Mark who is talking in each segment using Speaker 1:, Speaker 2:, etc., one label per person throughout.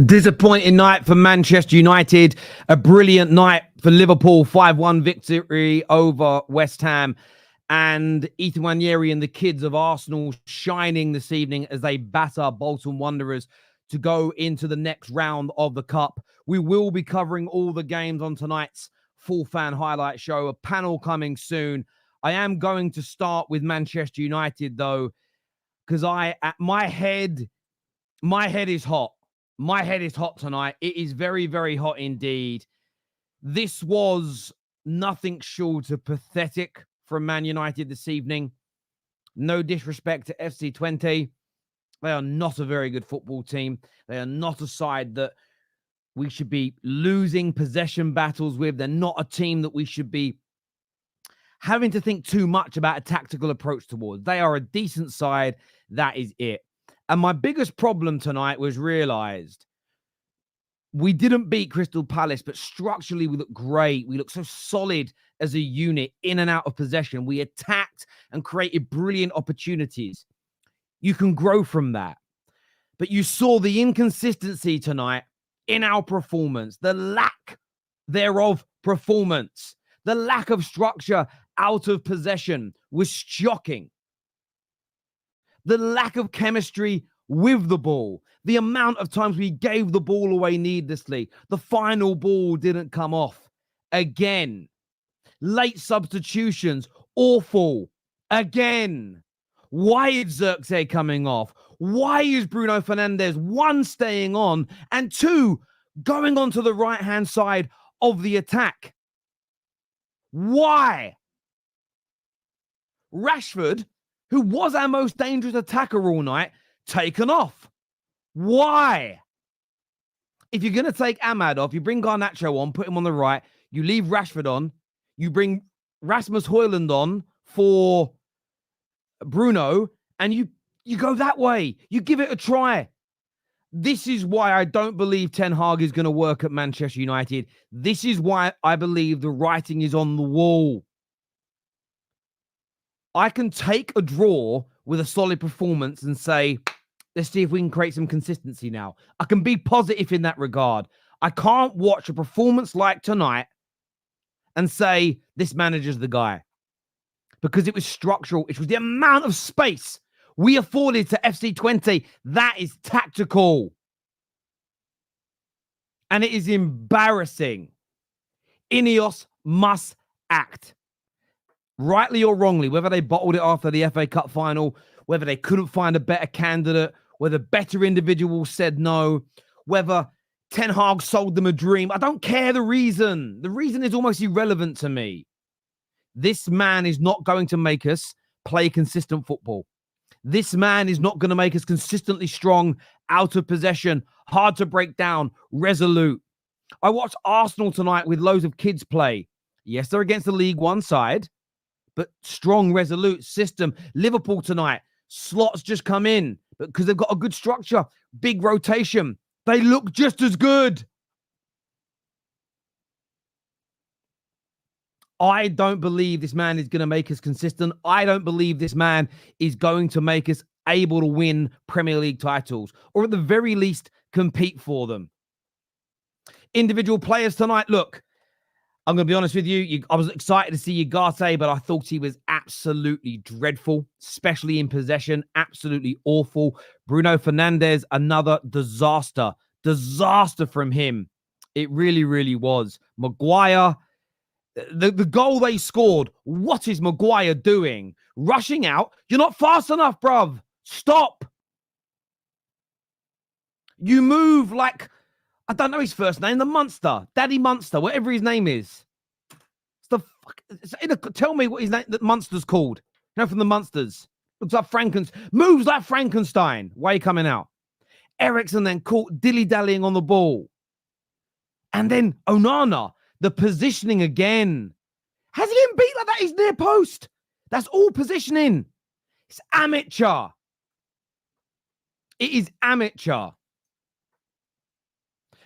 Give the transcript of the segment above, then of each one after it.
Speaker 1: Disappointing night for Manchester United. A brilliant night for Liverpool. 5-1 victory over West Ham. And Nwaneri and the kids of Arsenal shining this evening as they batter Bolton Wanderers to go into the next round of the Cup. We will be covering all the games on tonight's Full Fan Highlight Show. A panel coming soon. I am going to start with Manchester United, though, because my head is hot. My head is hot tonight. It is very, very hot indeed. This was nothing short of pathetic from Man United this evening. No disrespect to FC Twente. They are not a very good football team. They are not a side that we should be losing possession battles with. They're not a team that we should be having to think too much about a tactical approach towards. They are a decent side. That is it. And my biggest problem tonight was realised we didn't beat Crystal Palace, but structurally we look great. We look so solid as a unit in and out of possession. We attacked and created brilliant opportunities. You can grow from that. But you saw the inconsistency tonight in our performance, the lack thereof performance, the lack of structure out of possession was shocking. The lack of chemistry with the ball. The amount of times we gave the ball away needlessly. The final ball didn't come off. Again. Late substitutions. Awful. Again. Why is Xerxes coming off? Why is Bruno Fernandes, one, staying on, and two, going onto the right-hand side of the attack? Why? Rashford, who was our most dangerous attacker all night, taken off. Why? If you're going to take Ahmad off, you bring Garnacho on, put him on the right, you leave Rashford on, you bring Rasmus Højlund on for Bruno, and you go that way. You give it a try. This is why I don't believe Ten Hag is going to work at Manchester United. This is why I believe the writing is on the wall. I can take a draw with a solid performance and say, let's see if we can create some consistency now. I can be positive in that regard. I can't watch a performance like tonight and say, this manager's the guy. Because it was structural. It was the amount of space we afforded to FC Twente. That is tactical. And it is embarrassing. Ineos must act. Rightly or wrongly, whether they bottled it after the FA Cup final, whether they couldn't find a better candidate, whether better individuals said no, whether Ten Hag sold them a dream. I don't care the reason. The reason is almost irrelevant to me. This man is not going to make us play consistent football. This man is not going to make us consistently strong, out of possession, hard to break down, resolute. I watched Arsenal tonight with loads of kids play. Yes, they're against the League One side, but strong, resolute system. Liverpool tonight, slots just come in, but because they've got a good structure, big rotation, they look just as good. I don't believe this man is going to make us consistent. I don't believe this man is going to make us able to win Premier League titles, or at the very least, compete for them. Individual players tonight, look, I'm going to be honest with you. I was excited to see Ugarte, but I thought he was absolutely dreadful, especially in possession. Absolutely awful. Bruno Fernandes, another disaster. Disaster from him. It really, really was. Maguire, the goal they scored, what is Maguire doing? Rushing out? You're not fast enough, bruv. Stop. You move like... I don't know his first name. The Munster. Daddy Munster. Whatever his name is. Tell me what his name, that Munster's called. You know, from the Munsters. Looks like Frankenstein. Moves like Frankenstein. Why are you coming out? Eriksen then caught dilly-dallying on the ball. And then Onana. The positioning again. Has he been beat like that? He's near post. That's all positioning. It's amateur. It is amateur.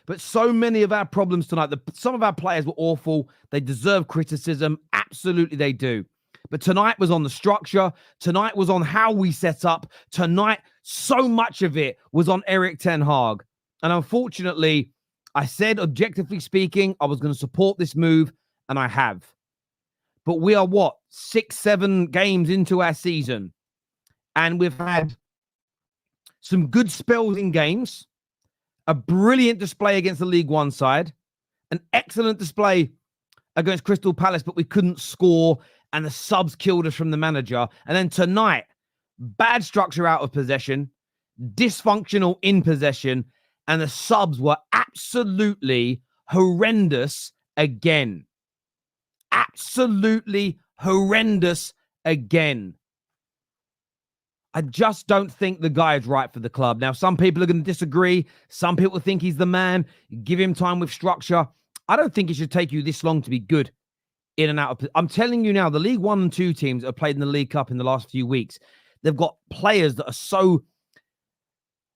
Speaker 1: But so many of our problems tonight, some of our players were awful. They deserve criticism. Absolutely, they do. But tonight was on the structure. Tonight was on how we set up. Tonight, so much of it was on Erik ten Hag. And unfortunately, I said, objectively speaking, I was going to support this move, and I have. But we are, 6-7 games into our season. And we've had some good spells in games, a brilliant display against the League One side, an excellent display against Crystal Palace, but we couldn't score, and the subs killed us from the manager. And then tonight, bad structure out of possession, dysfunctional in possession, and the subs were absolutely horrendous again. Absolutely horrendous again. I just don't think the guy is right for the club. Now, some people are going to disagree. Some people think he's the man. Give him time with structure. I don't think it should take you this long to be good in and out of. I'm telling you now, the League 1 and 2 teams that have played in the League Cup in the last few weeks, they've got players that are so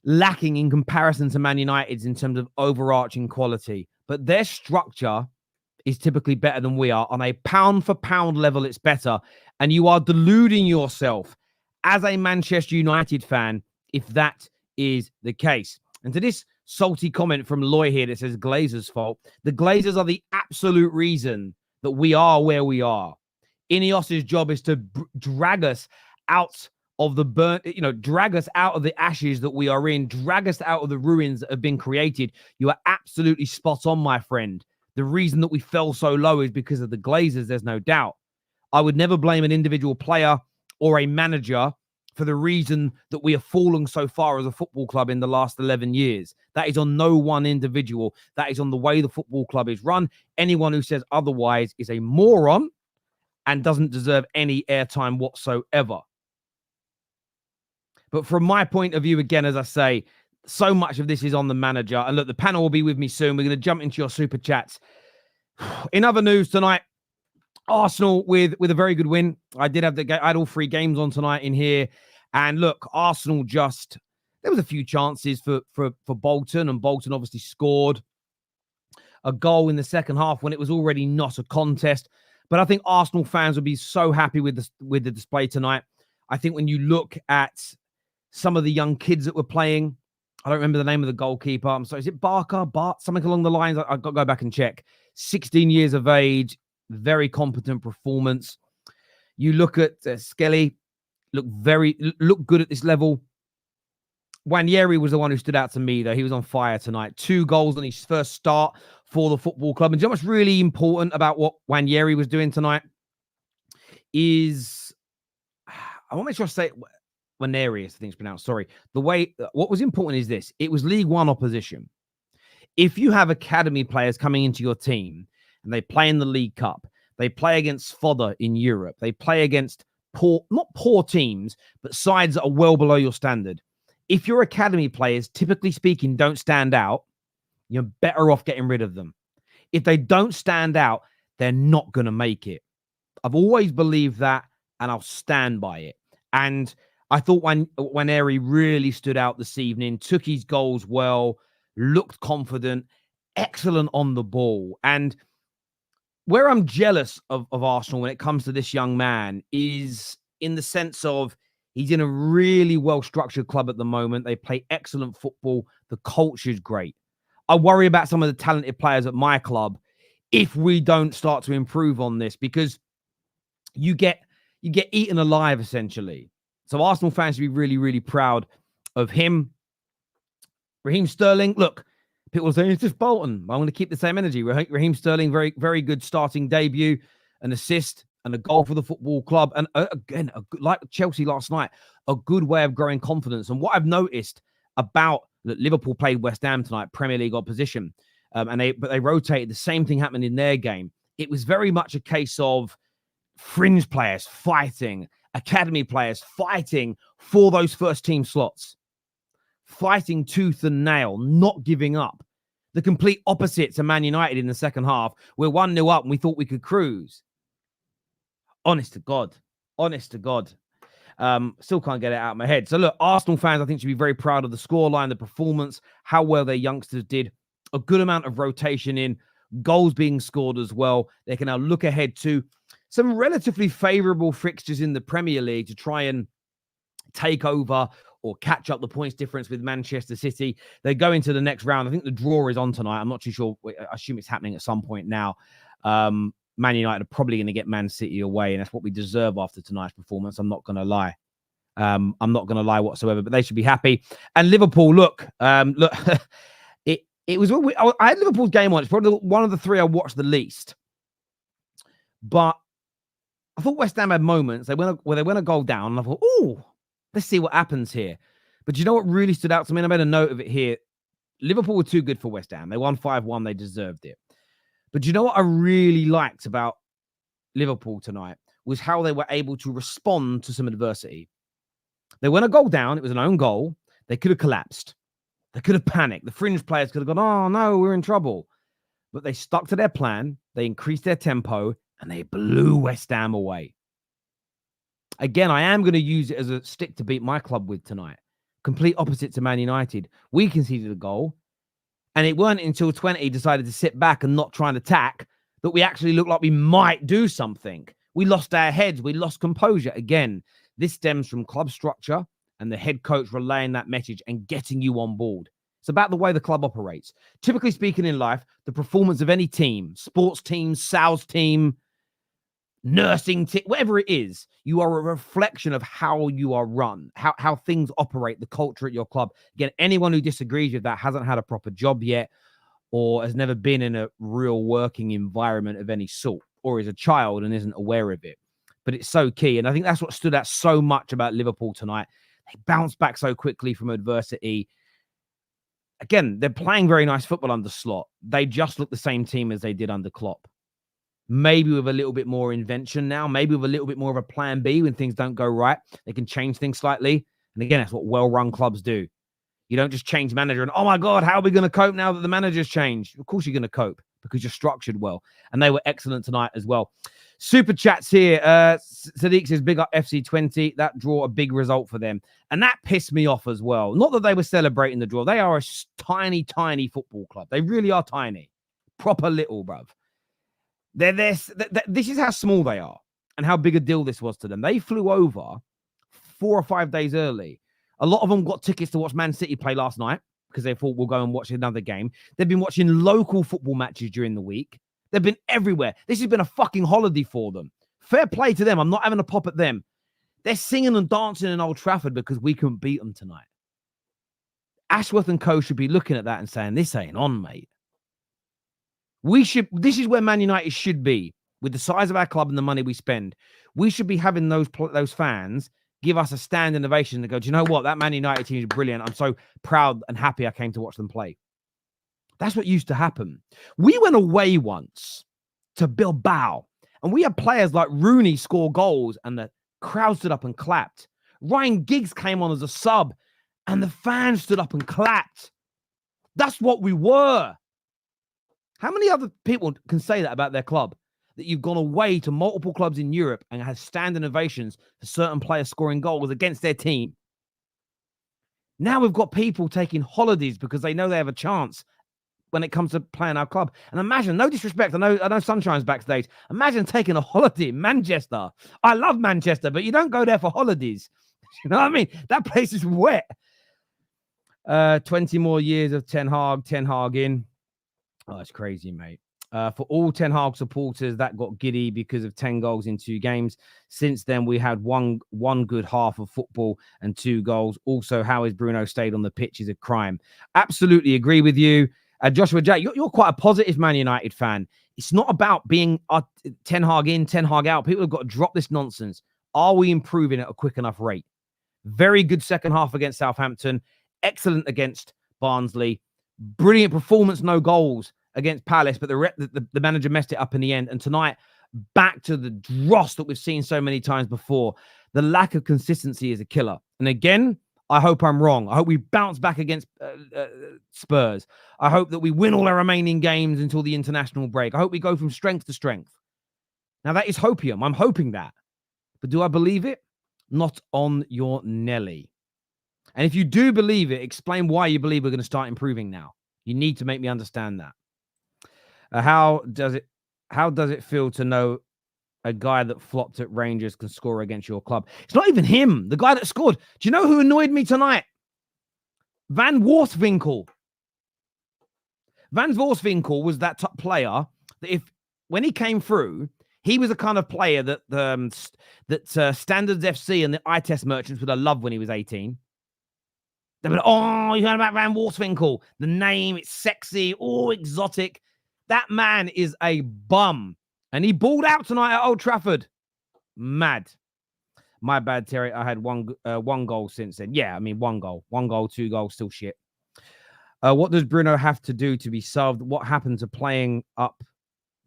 Speaker 1: lacking in comparison to Man United's in terms of overarching quality. But their structure is typically better than we are. On a pound-for-pound level, it's better. And you are deluding yourself as a Manchester United fan, if that is the case. And to this salty comment from Loy here that says Glazers' fault, the Glazers are the absolute reason that we are where we are. Ineos' job is to drag us out of the drag us out of the ashes that we are in, drag us out of the ruins that have been created. You are absolutely spot on, my friend. The reason that we fell so low is because of the Glazers, there's no doubt. I would never blame an individual player or a manager for the reason that we have fallen so far as a football club in the last 11 years. That is on no one individual. That is on the way the football club is run. Anyone who says otherwise is a moron and doesn't deserve any airtime whatsoever. But from my point of view, again, as I say, so much of this is on the manager. And look, the panel will be with me soon. We're going to jump into your super chats. In other news tonight, Arsenal with a very good win. I had all 3 games on tonight in here. And look, Arsenal there was a few chances for Bolton, and Bolton obviously scored a goal in the second half when it was already not a contest. But I think Arsenal fans would be so happy with the display tonight. I think when you look at some of the young kids that were playing, I don't remember the name of the goalkeeper. I'm sorry, is it Barker? Something along the lines. I've got to go back and check. 16 years of age, very competent performance. You look at Skelly, look good at this level. Nwaneri was the one who stood out to me, though. He was on fire tonight. 2 goals on his first start for the football club. And you know what's really important about what Nwaneri was doing tonight is, I want to make sure I say Nwaneri, I think it's pronounced. Sorry. What was important is this. It was League One opposition. If you have academy players coming into your team and they play in the League Cup, they play against fodder in Europe, they play against not poor teams, but sides that are well below your standard. If your academy players, typically speaking, don't stand out, you're better off getting rid of them. If they don't stand out, they're not going to make it. I've always believed that, and I'll stand by it. And I thought Nwaneri really stood out this evening, took his goals well, looked confident, excellent on the ball. And where I'm jealous of Arsenal when it comes to this young man is in the sense of he's in a really well-structured club at the moment. They play excellent football. The culture's great. I worry about some of the talented players at my club if we don't start to improve on this, because you get eaten alive, essentially. So Arsenal fans should be really, really proud of him. Raheem Sterling, look, people are saying it's just Bolton. I'm going to keep the same energy. Raheem Sterling, very, very good starting debut, an assist and a goal for the football club. And again, like Chelsea last night, a good way of growing confidence. And what I've noticed about Liverpool played West Ham tonight, Premier League opposition, but they rotated. The same thing happened in their game. It was very much a case of fringe players fighting, academy players fighting for those first team slots, fighting tooth and nail, not giving up. The complete opposite to Man United in the second half. We're 1-0 up and we thought we could cruise. Honest to God. Still can't get it out of my head. So look, Arsenal fans, I think, should be very proud of the scoreline, the performance, how well their youngsters did a good amount of rotation in, goals being scored as well. They can now look ahead to some relatively favourable fixtures in the Premier League to try and take over or catch up the points difference with Manchester City. They go into the next round. I think the draw is on tonight. I'm not too sure. I assume it's happening at some point now. Man United are probably going to get Man City away, and that's what we deserve after tonight's performance. I'm not going to lie. I'm not going to lie whatsoever, but they should be happy. And Liverpool, look, it was. I had Liverpool's game on. It's probably one of the three I watched the least. But I thought West Ham had moments. They went a goal down, and I thought, oh, let's see what happens here. But you know what really stood out to me? And I made a note of it here. Liverpool were too good for West Ham. They won 5-1. They deserved it. But you know what I really liked about Liverpool tonight was how they were able to respond to some adversity. They went a goal down. It was an own goal. They could have collapsed. They could have panicked. The fringe players could have gone, oh, no, we're in trouble. But they stuck to their plan. They increased their tempo, and they blew West Ham away. Again, I am going to use it as a stick to beat my club with tonight. Complete opposite to Man United. We conceded a goal, and it weren't until Twente decided to sit back and not try and attack that we actually looked like we might do something. We lost our heads. We lost composure. Again, this stems from club structure and the head coach relaying that message and getting you on board. It's about the way the club operates. Typically speaking in life, the performance of any team, sports team, sales team, nursing team, whatever it is, you are a reflection of how you are run, how things operate, the culture at your club. Again, anyone who disagrees with that hasn't had a proper job yet or has never been in a real working environment of any sort or is a child and isn't aware of it. But it's so key. And I think that's what stood out so much about Liverpool tonight. They bounced back so quickly from adversity. Again, they're playing very nice football under Slot. They just look the same team as they did under Klopp. Maybe with a little bit more invention now, maybe with a little bit more of a plan B when things don't go right. They can change things slightly. And again, that's what well-run clubs do. You don't just change manager and, oh my God, how are we going to cope now that the manager's changed? Of course you're going to cope because you're structured well. And they were excellent tonight as well. Super chats here. Sadiq says, big up FC Twente. That draw a big result for them. And that pissed me off as well. Not that they were celebrating the draw. They are a tiny, tiny football club. They really are tiny. Proper little, bruv. This is how small they are and how big a deal this was to them. They flew over 4 or 5 days early. A lot of them got tickets to watch Man City play last night because they thought we'll go and watch another game. They've been watching local football matches during the week. They've been everywhere. This has been a fucking holiday for them. Fair play to them. I'm not having a pop at them. They're singing and dancing in Old Trafford because we couldn't beat them tonight. Ashworth and co should be looking at that and saying, this ain't on, mate. This is where Man United should be with the size of our club and the money we spend. We should be having those fans give us a standing ovation and go, do you know what? That Man United team is brilliant. I'm so proud and happy I came to watch them play. That's what used to happen. We went away once to Bilbao and we had players like Rooney score goals and the crowd stood up and clapped. Ryan Giggs came on as a sub and the fans stood up and clapped. That's what we were. How many other people can say that about their club? That you've gone away to multiple clubs in Europe and had standing ovations for certain players scoring goals against their team. Now we've got people taking holidays because they know they have a chance when it comes to playing our club. And imagine, no disrespect, I know Sunshine's backstage. Imagine taking a holiday in Manchester. I love Manchester, but you don't go there for holidays. You know what I mean? That place is wet. 20 more years of Ten Hag in. Oh, it's crazy, mate. For all Ten Hag supporters that got giddy because of 10 goals in 2 games. Since then, we had one good half of football and 2 goals. Also, how is Bruno stayed on the pitch is a crime. Absolutely agree with you. Joshua J, you're quite a positive Man United fan. It's not about being Ten Hag in, Ten Hag out. People have got to drop this nonsense. Are we improving at a quick enough rate? Very good second half against Southampton. Excellent against Barnsley. Brilliant performance, no goals against Palace, but the manager messed it up in the end. And tonight, back to the dross that we've seen so many times before. The lack of consistency is a killer. And again, I hope I'm wrong. I hope we bounce back against Spurs. I hope that we win all our remaining games until the international break. I hope we go from strength to strength. Now, that is hopium. I'm hoping that. But do I believe it? Not on your Nelly. And if you do believe it, explain why you believe we're going to start improving now. You need to make me understand that. How does it feel to know a guy that flopped at Rangers can score against your club? It's not even him. The guy that scored. Do you know who annoyed me tonight? Van Wolfswinkel. Van Wolfswinkel was that top player that when he came through, he was the kind of player that Standards FC and the eye test merchants would have loved when he was 18. They were like, oh, you heard about Van Wolfswinkel? The name, it's sexy, exotic. That man is a bum. And he balled out tonight at Old Trafford. Mad. My bad, Terry. I had one goal since then. Yeah, I mean, one goal. 2 goals, still shit. What does Bruno have to do to be solved? What happened to playing up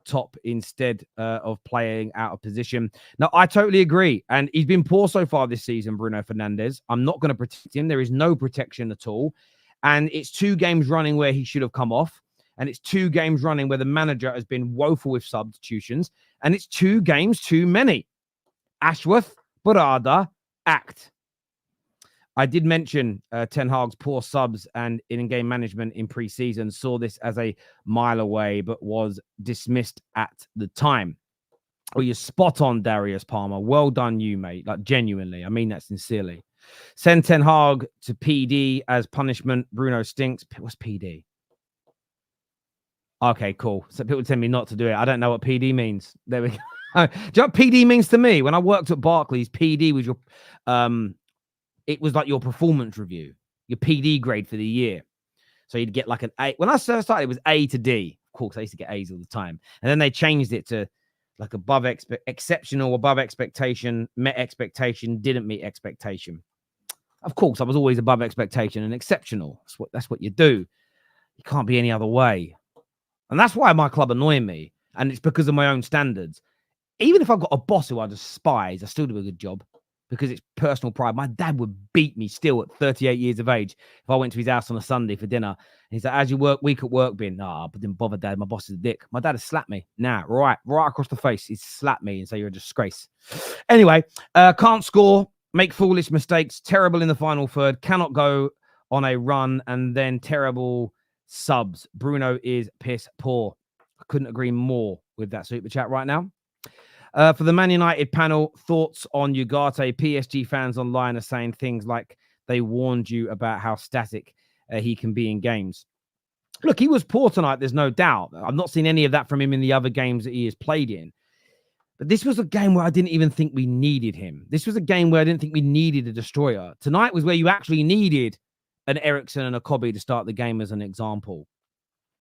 Speaker 1: top instead of playing out of position? Now, I totally agree. And he's been poor so far this season, Bruno Fernandes. I'm not going to protect him. There is no protection at all. And it's 2 games running where he should have come off. And it's 2 games running where the manager has been woeful with substitutions. And it's 2 games too many. Ashworth, Barada, act. I did mention Ten Hag's poor subs and in-game management in pre-season. Saw this as a mile away, but was dismissed at the time. Oh, you're spot on, Darius Palmer. Well done, you, mate. Like, genuinely. I mean that sincerely. Send Ten Hag to PD as punishment. Bruno stinks. What's PD? Okay, cool. So people tell me not to do it. I don't know what PD means. There we go. Do you know what PD means to me? When I worked at Barclays, PD was your... it was like your performance review, your PD grade for the year. So you'd get like an A. When I first started, it was A to D. Of course, I used to get A's all the time. And then they changed it to like exceptional, above expectation, met expectation, didn't meet expectation. Of course, I was always above expectation and exceptional. That's what you do. You can't be any other way. And that's why my club annoy me. And it's because of my own standards. Even if I've got a boss who I despise, I still do a good job. Because it's personal pride. My dad would beat me still at 38 years of age if I went to his house on a Sunday for dinner. And he's like, how's your week at work been? But didn't bother, Dad. My boss is a dick. My dad has slapped me. Right across the face. He's slapped me and say you're a disgrace. Anyway, can't score, make foolish mistakes, terrible in the final third, cannot go on a run, and then terrible subs. Bruno is piss poor. I couldn't agree more with that super chat right now. For the Man United panel, thoughts on Ugarte? PSG fans online are saying things like they warned you about how static he can be in games. Look, he was poor tonight, there's no doubt. I've not seen any of that from him in the other games that he has played in. But this was a game where I didn't even think we needed him. This was a game where I didn't think we needed a destroyer. Tonight was where you actually needed an Eriksen and a Kobe to start the game as an example.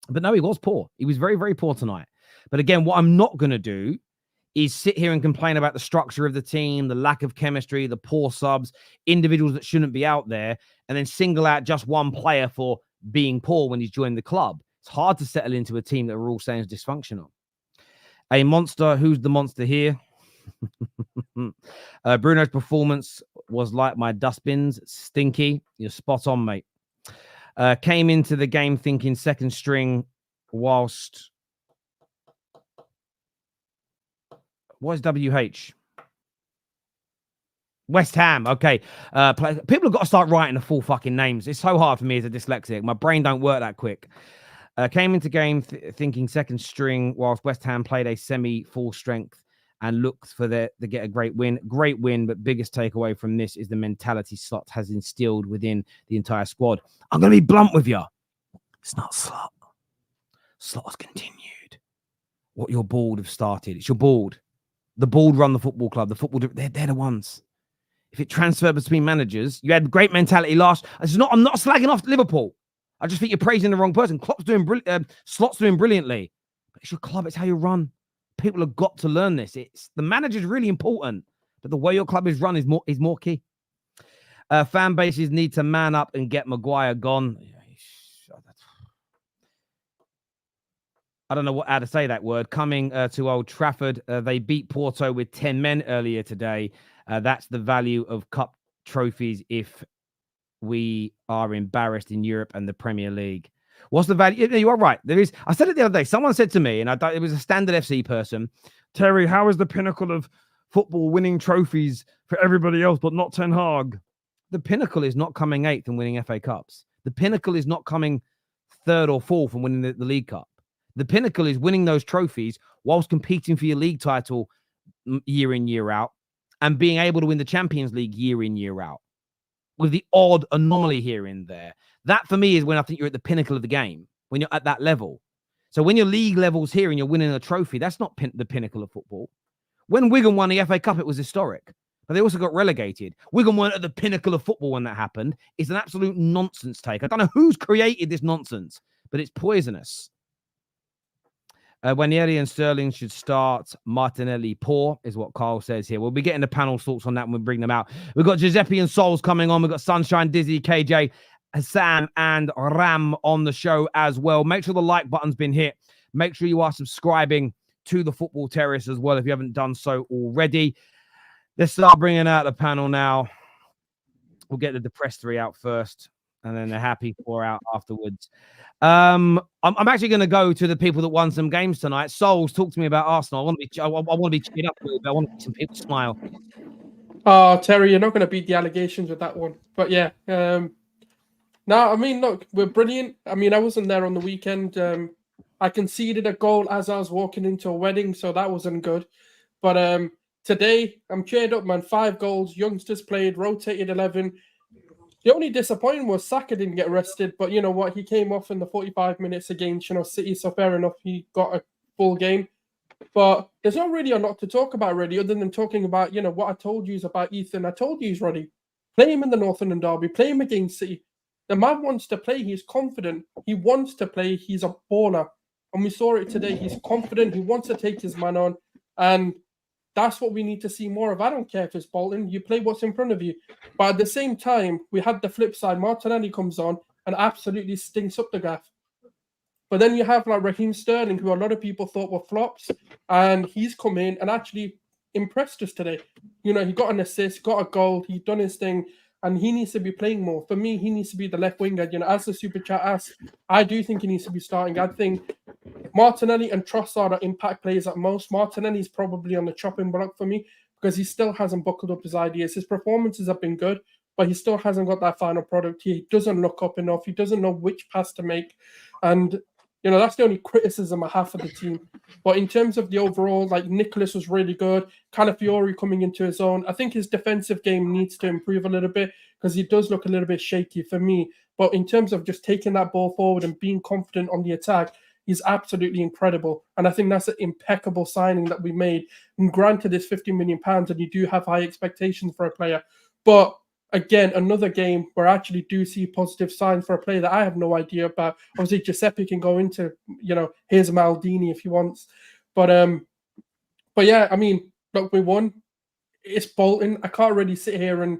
Speaker 1: But no, he was poor. He was very, very poor tonight. But again, what I'm not going to do is sit here and complain about the structure of the team, the lack of chemistry, the poor subs, individuals that shouldn't be out there, and then single out just one player for being poor when he's joined the club. It's hard to settle into a team that we're all saying is dysfunctional. A monster. Who's the monster here? Bruno's performance was like my dustbins. Stinky. You're spot on, mate. Came into the game thinking second string whilst... What is WH? West Ham. Okay. People have got to start writing the full fucking names. It's so hard for me as a dyslexic. My brain don't work that quick. Came into game thinking second string whilst West Ham played a semi-full strength and looked for to get a great win. Great win, but biggest takeaway from this is the mentality Slot has instilled within the entire squad. I'm going to be blunt with you. It's not Slot. Slot has continued. What your board have started. It's your board. The board run the football club. The football, they're the ones. If it transferred between managers, you had great mentality last. I'm not slagging off Liverpool. I just think you're praising the wrong person. Slot's doing brilliantly. But it's your club. It's how you run. People have got to learn this. The manager's really important, but the way your club is run is more key. Fan bases need to man up and get Maguire gone. I don't know how to say that word. Coming to Old Trafford, they beat Porto with 10 men earlier today. That's the value of cup trophies if we are embarrassed in Europe and the Premier League. What's the value? You are right. There is. I said it the other day. Someone said to me, and it was a Standard FC person, Terry, how is the pinnacle of football winning trophies for everybody else, but not Ten Hag? The pinnacle is not coming 8th and winning FA Cups. The pinnacle is not coming third or fourth and winning the League Cup. The pinnacle is winning those trophies whilst competing for your league title year in, year out, and being able to win the Champions League year in, year out, with the odd anomaly here and there. That, for me, is when I think you're at the pinnacle of the game, when you're at that level. So when your league level's here and you're winning a trophy, that's not the pinnacle of football. When Wigan won the FA Cup, it was historic, but they also got relegated. Wigan weren't at the pinnacle of football when that happened. It's an absolute nonsense take. I don't know who's created this nonsense, but it's poisonous. Nwaneri and Sterling should start. Martinelli poor, is what Carl says here. We'll be getting the panel's thoughts on that when we bring them out. We've got Giuseppe and Sulz coming on. We've got Sonshine, Dizzy, KJ, Husam, and Ram on the show as well. Make sure the like button's been hit. Make sure you are subscribing to the Football Terrace as well if you haven't done so already. Let's start bringing out the panel now. We'll get the depressed 3 out first, and then the happy 4 out afterwards. I'm actually going to go to the people that won some games tonight. Souls, talk to me about Arsenal. I want to be cheered up a little bit. I want to make some people smile.
Speaker 2: Oh, Terry, you're not going to beat the allegations with that one. But yeah, no, I mean, look, we're brilliant. I mean, I wasn't there on the weekend. I conceded a goal as I was walking into a wedding, so that wasn't good. But today, I'm cheered up, man. 5 goals, youngsters played, rotated 11. The only disappointment was Saka didn't get rested, but you know what? He came off in the 45 minutes against City, so fair enough. He got a full game. But there's not really a lot to talk about, really, other than talking about, what I told you is about Ethan. I told you he's ready. Play him in the North London derby. Play him against City. The man wants to play. He's confident. He wants to play. He's a baller. And we saw it today. He's confident. He wants to take his man on. And that's what we need to see more of. I don't care if it's Bolton. You play what's in front of you. But at the same time, we had the flip side. Martinelli comes on and absolutely stinks up the gaff. But then you have like Raheem Sterling, who a lot of people thought were flops. And he's come in and actually impressed us today. He got an assist, got a goal. He's done his thing. And he needs to be playing more. For me, he needs to be the left winger. As the Super Chat asked, I do think he needs to be starting. I think Martinelli and Trossard are impact players at most. Martinelli is probably on the chopping block for me because he still hasn't buckled up his ideas. His performances have been good, but he still hasn't got that final product. He doesn't look up enough. He doesn't know which pass to make. And, that's the only criticism I have for the team. But in terms of the overall, like Nicholas was really good. Calafiori coming into his own. I think his defensive game needs to improve a little bit because he does look a little bit shaky for me. But in terms of just taking that ball forward and being confident on the attack, he's absolutely incredible. And I think that's an impeccable signing that we made. And granted, it's £50 million and you do have high expectations for a player. But again, another game where I actually do see positive signs for a player that I have no idea about. Obviously, Giuseppe can go into, here's Maldini if he wants. But yeah, I mean, look, we won. It's Bolton. I can't really sit here and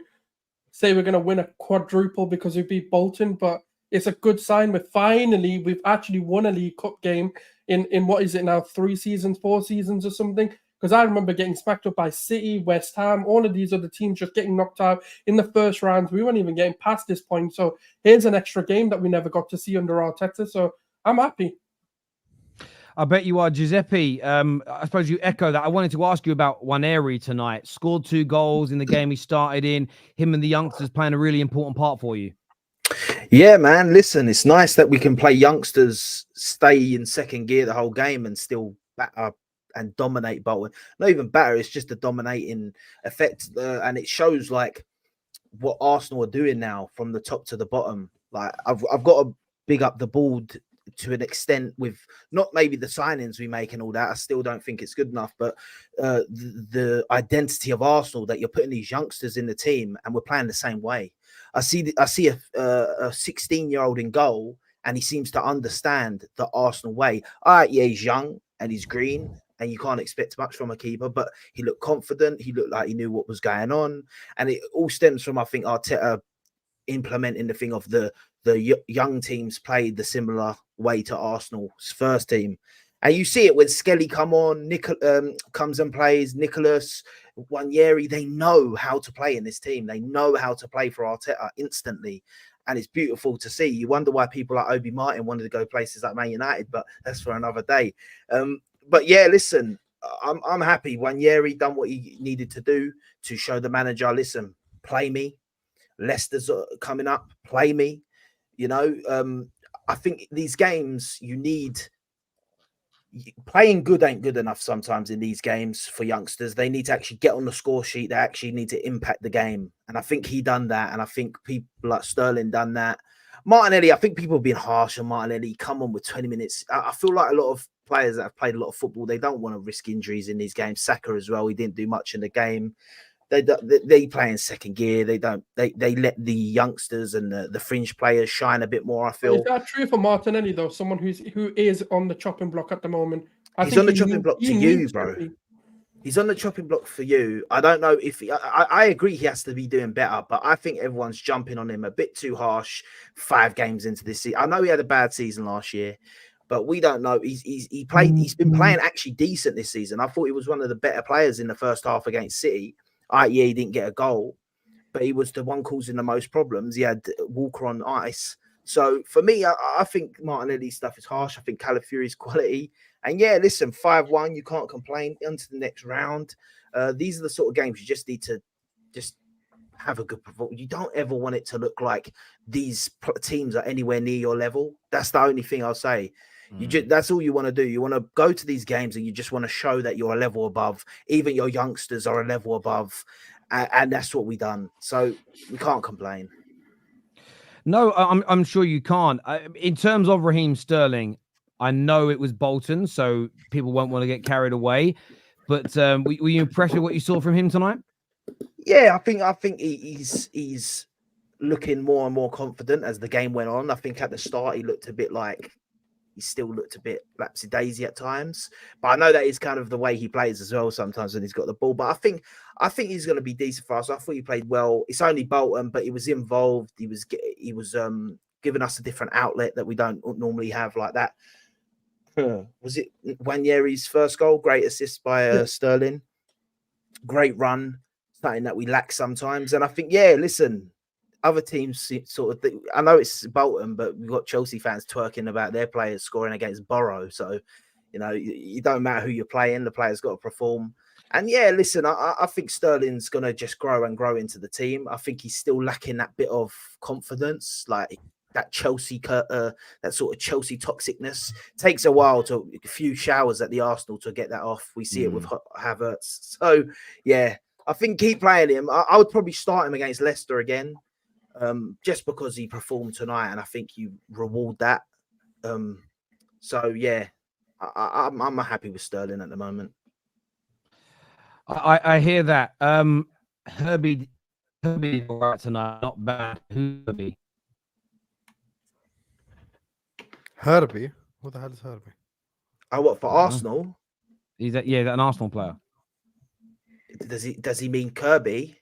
Speaker 2: say we're going to win a quadruple because we beat Bolton, but it's a good sign. We've actually won a League Cup game in what is it now, 4 seasons or something? Because I remember getting smacked up by City, West Ham, all of these other teams just getting knocked out in the first rounds. We weren't even getting past this point. So here's an extra game that we never got to see under Arteta. So I'm happy.
Speaker 1: I bet you are, Giuseppe. I suppose you echo that. I wanted to ask you about Nwaneri tonight. Scored 2 goals in the game he started in. Him and the youngsters playing a really important part for you.
Speaker 3: Yeah, man. Listen, it's nice that we can play youngsters, stay in second gear the whole game and still batter and dominate Bolton. Not even batter, it's just a dominating effect. And it shows like what Arsenal are doing now from the top to the bottom. Like I've got to big up the board to an extent with not maybe the signings we make and all that. I still don't think it's good enough, but the identity of Arsenal that you're putting these youngsters in the team and we're playing the same way. I see a 16-year-old in goal and he seems to understand the Arsenal way. All right, yeah, he's young and he's green and you can't expect much from a keeper, but he looked confident. He looked like he knew what was going on. And it all stems from, I think, Arteta implementing the thing of the young teams played the similar way to Arsenal's first team. And you see it when Skelly comes and plays, Nicholas, Nwaneri, they know how to play in this team. They know how to play for Arteta instantly. And it's beautiful to see. You wonder why people like Obi Martin wanted to go places like Man United, but that's for another day. But yeah, listen, I'm happy. Nwaneri done what he needed to do to show the manager, listen, play me. Leicester's coming up, play me. I think these games you need. Playing good ain't good enough sometimes in these games for youngsters. They need to actually get on the score sheet. They actually need to impact the game. And I think he done that. And I think people like Sterling done that. Martinelli, I think people have been harsh on Martinelli. Come on with 20 minutes. I feel like a lot of players that have played a lot of football, they don't want to risk injuries in these games. Saka as well. He didn't do much in the game. They play in second gear. They let the youngsters and the fringe players shine a bit more. I feel.
Speaker 2: Is that true for Martinelli though? Someone who is on the chopping block at the moment.
Speaker 3: He's on the chopping block for you, bro. He's on the chopping block for you. I don't know if I agree he has to be doing better, but I think everyone's jumping on him a bit too harsh. 5 games into this season, I know he had a bad season last year, but we don't know. He's been playing actually decent this season. I thought he was one of the better players in the first half against City. Yeah, he didn't get a goal, but he was the one causing the most problems. He had Walker on ice. So for me, I think Martinelli's stuff is harsh. I think Calafiori's quality. And yeah, listen, 5-1, you can't complain. On to the next round. These are the sort of games you just need to just have a good performance. You don't ever want it to look like these teams are anywhere near your level. That's the only thing I'll say. That's all you want to do. You want to go to these games and you just want to show that you're a level above. Even your youngsters are a level above. And that's what we done. So we can't complain.
Speaker 1: No, I'm sure you can't. In terms of Raheem Sterling, I know it was Bolton, so people won't want to get carried away. But were you impressed with what you saw from him tonight?
Speaker 3: Yeah, I think he's looking more and more confident as the game went on. I think at the start he looked a bit like he still looked a bit lapsy-daisy at times. But I know that is kind of the way he plays as well sometimes when he's got the ball. But I think he's going to be decent for us. I thought he played well. It's only Bolton, but he was involved. He was giving us a different outlet that we don't normally have like that. Was it Nwaneri's first goal? Great assist by Sterling. Great run. Something that we lack sometimes. And I think, yeah, listen, other teams sort of, I know it's Bolton, but we've got Chelsea fans twerking about their players scoring against Borough. So, you know, you don't matter who you're playing, the player's got to perform. And yeah, listen, I think Sterling's going to just grow into the team. I think he's still lacking that bit of confidence, like that Chelsea, that sort of Chelsea toxicness. Takes a while a few showers at the Arsenal to get that off. We see it with Havertz. So yeah, I think keep playing him. I would probably start him against Leicester again, just because he performed tonight, and I think you reward that. So yeah, I'm happy with Sterling at the moment.
Speaker 1: I hear that. Herbie all right tonight, not bad. Herbie.
Speaker 4: Who the hell is Herbie?
Speaker 3: Oh, what for Arsenal?
Speaker 1: He's an Arsenal player.
Speaker 3: Does he mean Kirby?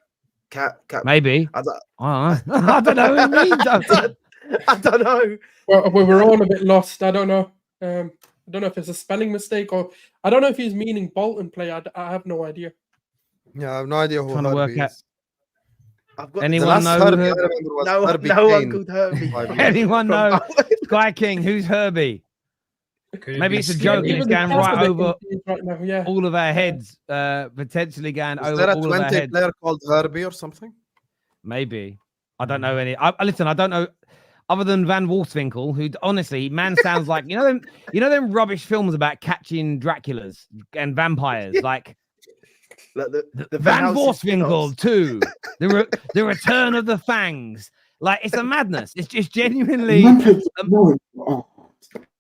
Speaker 1: Maybe. I don't know. I don't know what it means.
Speaker 3: I don't know.
Speaker 2: Well, we're all a bit lost. I don't know. I don't know if it's a spelling mistake or I don't know if he's meaning Bolton player. I have no idea.
Speaker 4: Yeah, I have no idea who
Speaker 1: Trying to work out.
Speaker 3: I've got
Speaker 1: Anyone know?
Speaker 3: No one called Herbie.
Speaker 1: Anyone know? Sky King, who's Herbie? Maybe it's a joke. It's going right over all of our heads. Potentially going over all of our heads. Is there a Twente
Speaker 4: player called Herbie or something?
Speaker 1: Maybe. I don't know any. Listen, I don't know. Other than Van Wolfswinkel, who honestly, man sounds like you know them rubbish films about catching Draculas and vampires, like
Speaker 3: the
Speaker 1: Van Wolfswinkel 2, the Return of the Fangs. Like it's a madness. It's just genuinely.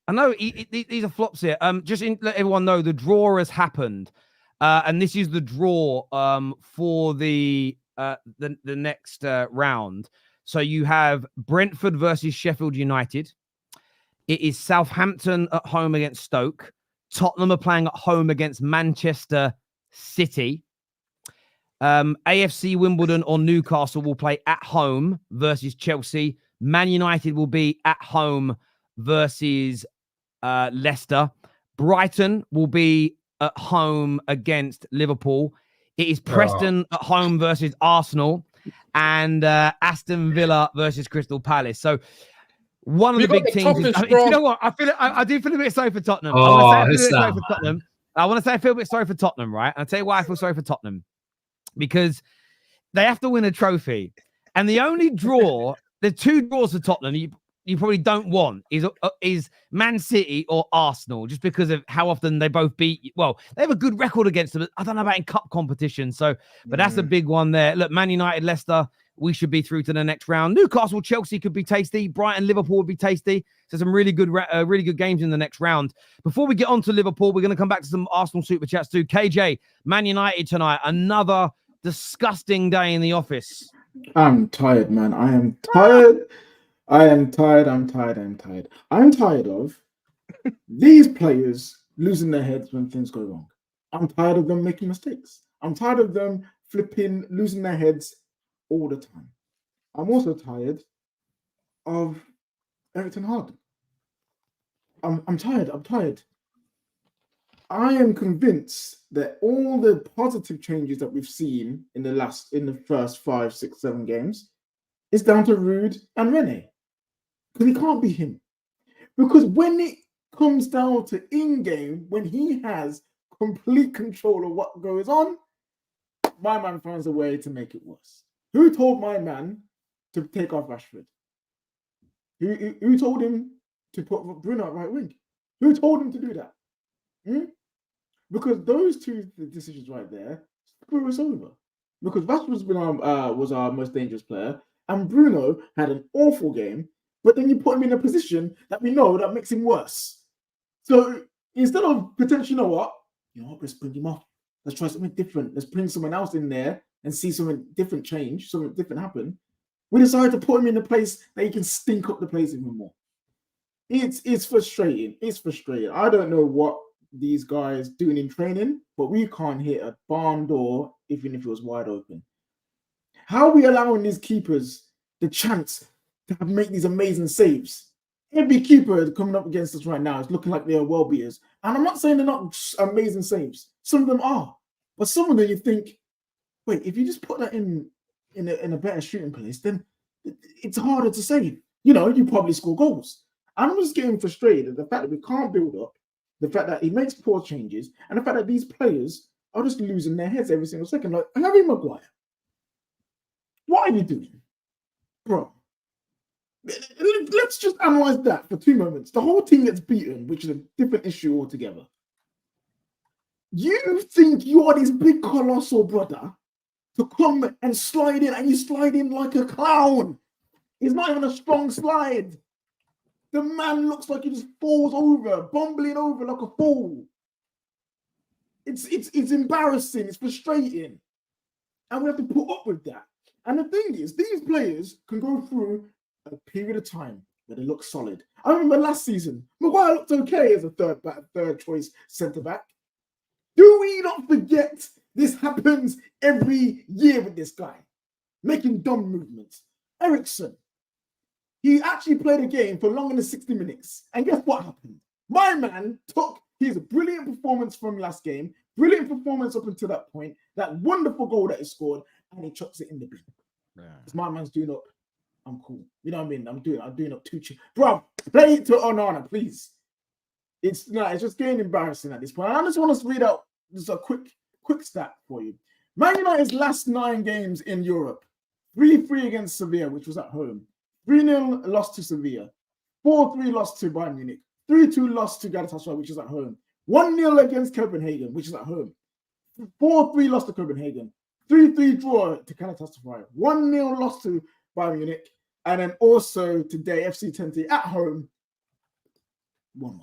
Speaker 1: I know these are flops here. Just let everyone know the draw has happened, and this is the draw for the next round. So you have Brentford versus Sheffield United. It is Southampton at home against Stoke. Tottenham are playing at home against Manchester City. AFC Wimbledon or Newcastle will play at home versus Chelsea. Man United will be at home versus Leicester. Brighton will be at home against Liverpool. It is Preston at home versus Arsenal. And Aston Villa versus Crystal Palace. So one of the big teams. You know what? I do feel a bit sorry for Tottenham. I want to say I feel a bit sorry for Tottenham, right? And I'll tell you why I feel sorry for Tottenham. Because they have to win a trophy. And the only draw, the two draws for Tottenham, you probably don't want is Man City or Arsenal, just because of how often they both beat. Well, they have a good record against them. I don't know about in cup competition. So, but that's a big one there. Look, Man United, Leicester, we should be through to the next round. Newcastle, Chelsea could be tasty. Brighton, Liverpool would be tasty. So some really good games in the next round. Before we get on to Liverpool, we're going to come back to some Arsenal super chats too. KJ, Man United tonight, another disgusting day in the office.
Speaker 5: I'm tired, man. I am tired. I'm tired of these players losing their heads when things go wrong. I'm tired of them making mistakes. I'm tired of them losing their heads all the time. I'm also tired of Erik ten Hag. I'm tired. I am convinced that all the positive changes that we've seen in the first 5, 6, 7 games is down to Ruud and Rene. Because it can't be him. Because when it comes down to in-game, when he has complete control of what goes on, my man finds a way to make it worse. Who told my man to take off Rashford? Who told him to put Bruno at right wing? Who told him to do that? Because those two decisions right there screw us over. Because Rashford's was our most dangerous player, and Bruno had an awful game. But then you put him in a position that we know that makes him worse. So instead of potentially, you know what, let's bring him off. Let's try something different. Let's bring someone else in there and see something different change, something different happen. We decided to put him in a place that he can stink up the place even more. It's frustrating. It's frustrating. I don't know what these guys doing in training, but we can't hit a barn door even if it was wide open. How are we allowing these keepers the chance to make these amazing saves? Every keeper coming up against us right now is looking like they are world beaters. And I'm not saying they're not amazing saves. Some of them are. But some of them you think, wait, if you just put that in a better shooting place, then it's harder to save. You probably score goals. And I'm just getting frustrated at the fact that we can't build up, the fact that he makes poor changes, and the fact that these players are just losing their heads every single second. Like, Harry Maguire, what are you doing? Bro, let's just analyze that for 2 moments. The whole team gets beaten, which is a different issue altogether. You think you are this big colossal brother to come and slide in, and you slide in like a clown. It's not even a strong slide. The man looks like he just falls over, bumbling over like a fool. It's embarrassing. It's frustrating. And we have to put up with that. And the thing is, these players can go through a period of time where they look solid. I remember last season, Maguire looked okay as a third choice centre-back. Do we not forget this happens every year with this guy? Making dumb movements. Eriksen, he actually played a game for longer than 60 minutes. And guess what happened? My man took his brilliant performance from last game, brilliant performance up until that point, that wonderful goal that he scored, and he chucks it in the bin. Because my man's doing up. I'm cool. You know what I mean? I'm doing up too cheap. Bro, play it to Onana, please. It's just getting embarrassing at this point. I just want to read out just a quick stat for you. Man United's last 9 games in Europe: 3-3 against Sevilla, which was at home. 3-0 lost to Sevilla. 4-3 lost to Bayern Munich. 3-2 lost to Galatasaray, which is at home. 1-0 against Copenhagen, which is at home. 4-3 lost to Copenhagen. 3-3 draw to Galatasaray. 1-0 lost to Bayern Munich. And then also today, FC Twente at home, 1-1.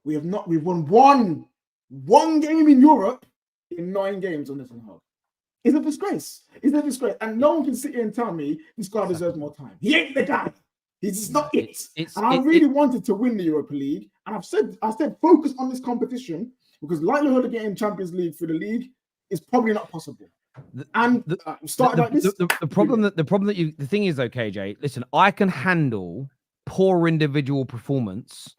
Speaker 5: We've won one game in Europe in 9 games on this one. It's a disgrace. It's a disgrace. And no one can sit here and tell me this guy deserves more time. He ain't the guy. He's just not it. And I really wanted to win the Europa League. And I said focus on this competition, because likelihood of getting Champions League for the league is probably not possible. The
Speaker 1: thing is though, KJ, listen, I can handle poor individual performance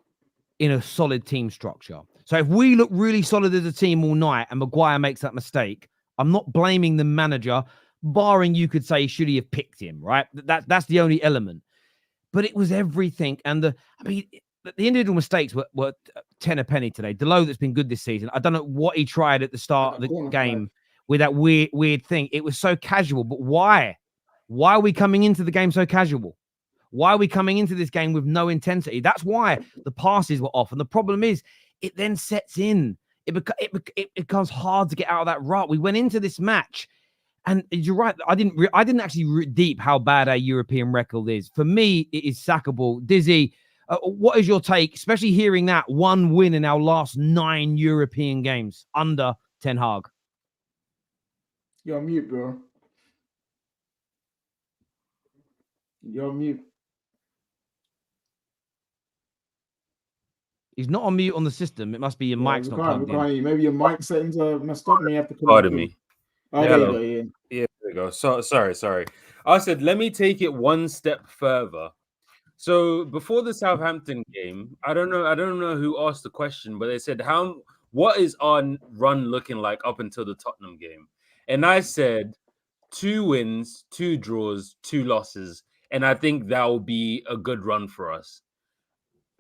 Speaker 1: in a solid team structure. So if we look really solid as a team all night and Maguire makes that mistake, I'm not blaming the manager, barring you could say, should he have picked him, right? That's the only element. But it was everything. And the individual mistakes were 10 a penny today. Delo, that's been good this season, I don't know what he tried at the start of the game with that weird thing. It was so casual. But why? Why are we coming into the game so casual? Why are we coming into this game with no intensity? That's why the passes were off. And the problem is, it then sets in. It becomes hard to get out of that rut. We went into this match, and you're right. I didn't actually deep how bad our European record is. For me, it is sackable. Dizzy, what is your take, especially hearing that one win in our last 9 European games under Ten Hag?
Speaker 5: You're on mute, bro. You're on mute.
Speaker 1: He's not on mute on the system. It must be your mic's not plugged in.
Speaker 5: Maybe your mic settings are messed up. You have to
Speaker 6: Pardon me.
Speaker 5: Oh,
Speaker 6: Yeah,
Speaker 5: there you
Speaker 6: hello.
Speaker 5: go, yeah.
Speaker 6: Yeah, there we go. So sorry. I said, let me take it one step further. So before the Southampton game, I don't know who asked the question, but they said, what is our run looking like up until the Tottenham game? And I said 2 wins, 2 draws, 2 losses, and I think that will be a good run for us.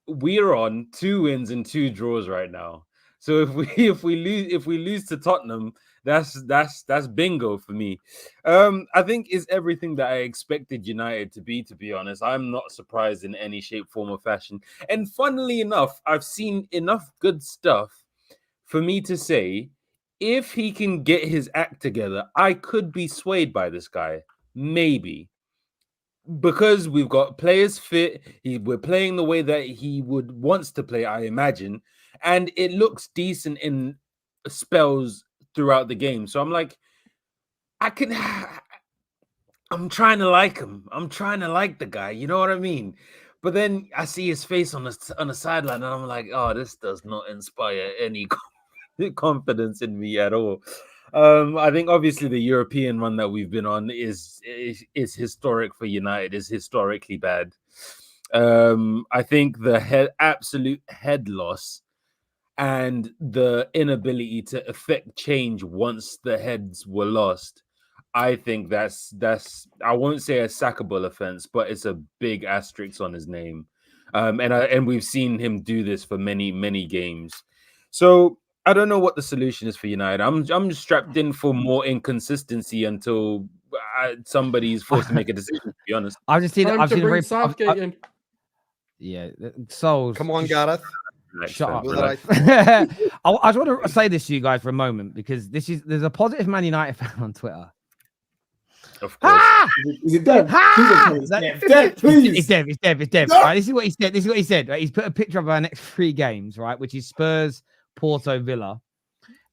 Speaker 6: We're on 2 wins and 2 draws right now. So if we lose to Tottenham, that's bingo for me. I think it's everything that I expected United to be honest. I'm not surprised in any shape, form, or fashion. And funnily enough, I've seen enough good stuff for me to say, if he can get his act together, I could be swayed by this guy. Maybe. Because we've got players fit, we're playing the way that he wants to play, I imagine, and it looks decent in spells throughout the game. So I'm like, I'm trying to like him. I'm trying to like the guy. You know what I mean? But then I see his face on the sideline, and I'm like, oh, this does not inspire any confidence in me at all. I think obviously the European run that we've been on is historic for United, is historically bad. I think the absolute head loss and the inability to effect change once the heads were lost, I think that's I won't say a sackable offense, but it's a big asterisk on his name. And we've seen him do this for many games. So I don't know what the solution is for United. I'm just strapped in for more inconsistency until somebody's forced to make a decision, to be honest.
Speaker 1: I've just seen
Speaker 2: Time
Speaker 1: I've
Speaker 2: to
Speaker 1: seen a
Speaker 2: bring
Speaker 1: very
Speaker 2: Southgate in.
Speaker 1: yeah. Sulz,
Speaker 4: Come on, Gareth.
Speaker 1: shut up.
Speaker 4: Do the
Speaker 1: bro.
Speaker 4: right
Speaker 1: I just want to say this to you guys for a moment, because there's a positive Man United fan on Twitter.
Speaker 6: Of course.
Speaker 1: Ah!
Speaker 5: Is it Dev?
Speaker 1: Ah!
Speaker 5: Please, Dev, please.
Speaker 1: It's Dev.
Speaker 5: No.
Speaker 1: Right, this is what he said. Right? He's put a picture of our next 3 games, right, which is Spurs, Porto, Villa.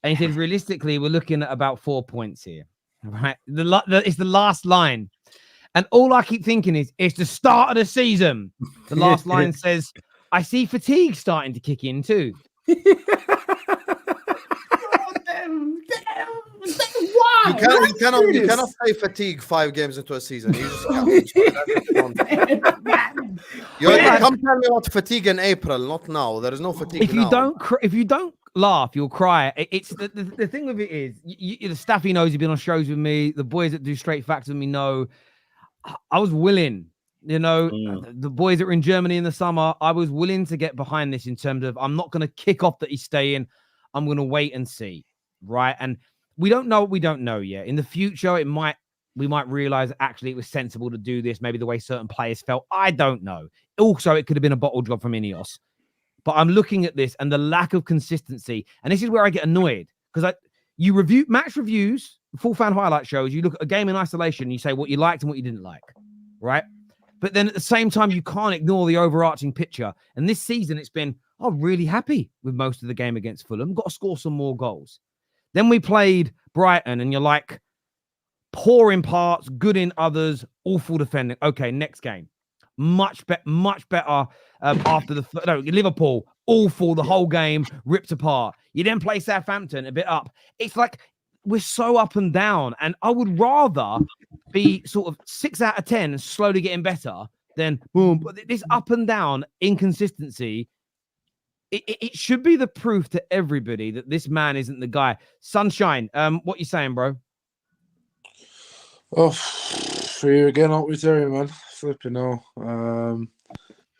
Speaker 1: And he said, realistically, we're looking at about 4 points here. Right? It's the last line. And all I keep thinking is, it's the start of the season. The last line says, I see fatigue starting to kick in too.
Speaker 5: Why?
Speaker 4: You cannot say fatigue 5 games into a season. You just can't. Come tell me about fatigue in April, not now. There is no fatigue
Speaker 1: If you don't laugh, you'll cry. It's the thing with it is, the Staffy knows, he's been on shows with me. The boys that do Straight Facts with me know I was willing. The boys that were in Germany in the summer, I was willing to get behind this in terms of, I'm not going to kick off that he's staying. I'm going to wait and see, right? And we don't know what we don't know yet. In the future, we might realize actually it was sensible to do this, maybe the way certain players felt. I don't know. Also, it could have been a bottle job from Ineos. But I'm looking at this and the lack of consistency. And this is where I get annoyed, because you review match reviews, full fan highlight shows, you look at a game in isolation, you say what you liked and what you didn't like, right? But then at the same time, you can't ignore the overarching picture. And this season, it's been, really happy with most of the game against Fulham. Got to score some more goals. Then we played Brighton, and you're like, poor in parts, good in others, awful defending. Okay, next game. Much better after Liverpool, awful the whole game, ripped apart. You then play Southampton, a bit up. It's like we're so up and down, and I would rather be sort of 6 out of 10 and slowly getting better than boom. But this up and down inconsistency, it should be the proof to everybody that this man isn't the guy. Sonshine, what you saying, bro?
Speaker 7: Oh, for you again, aren't we, Terry, man? Flipping no.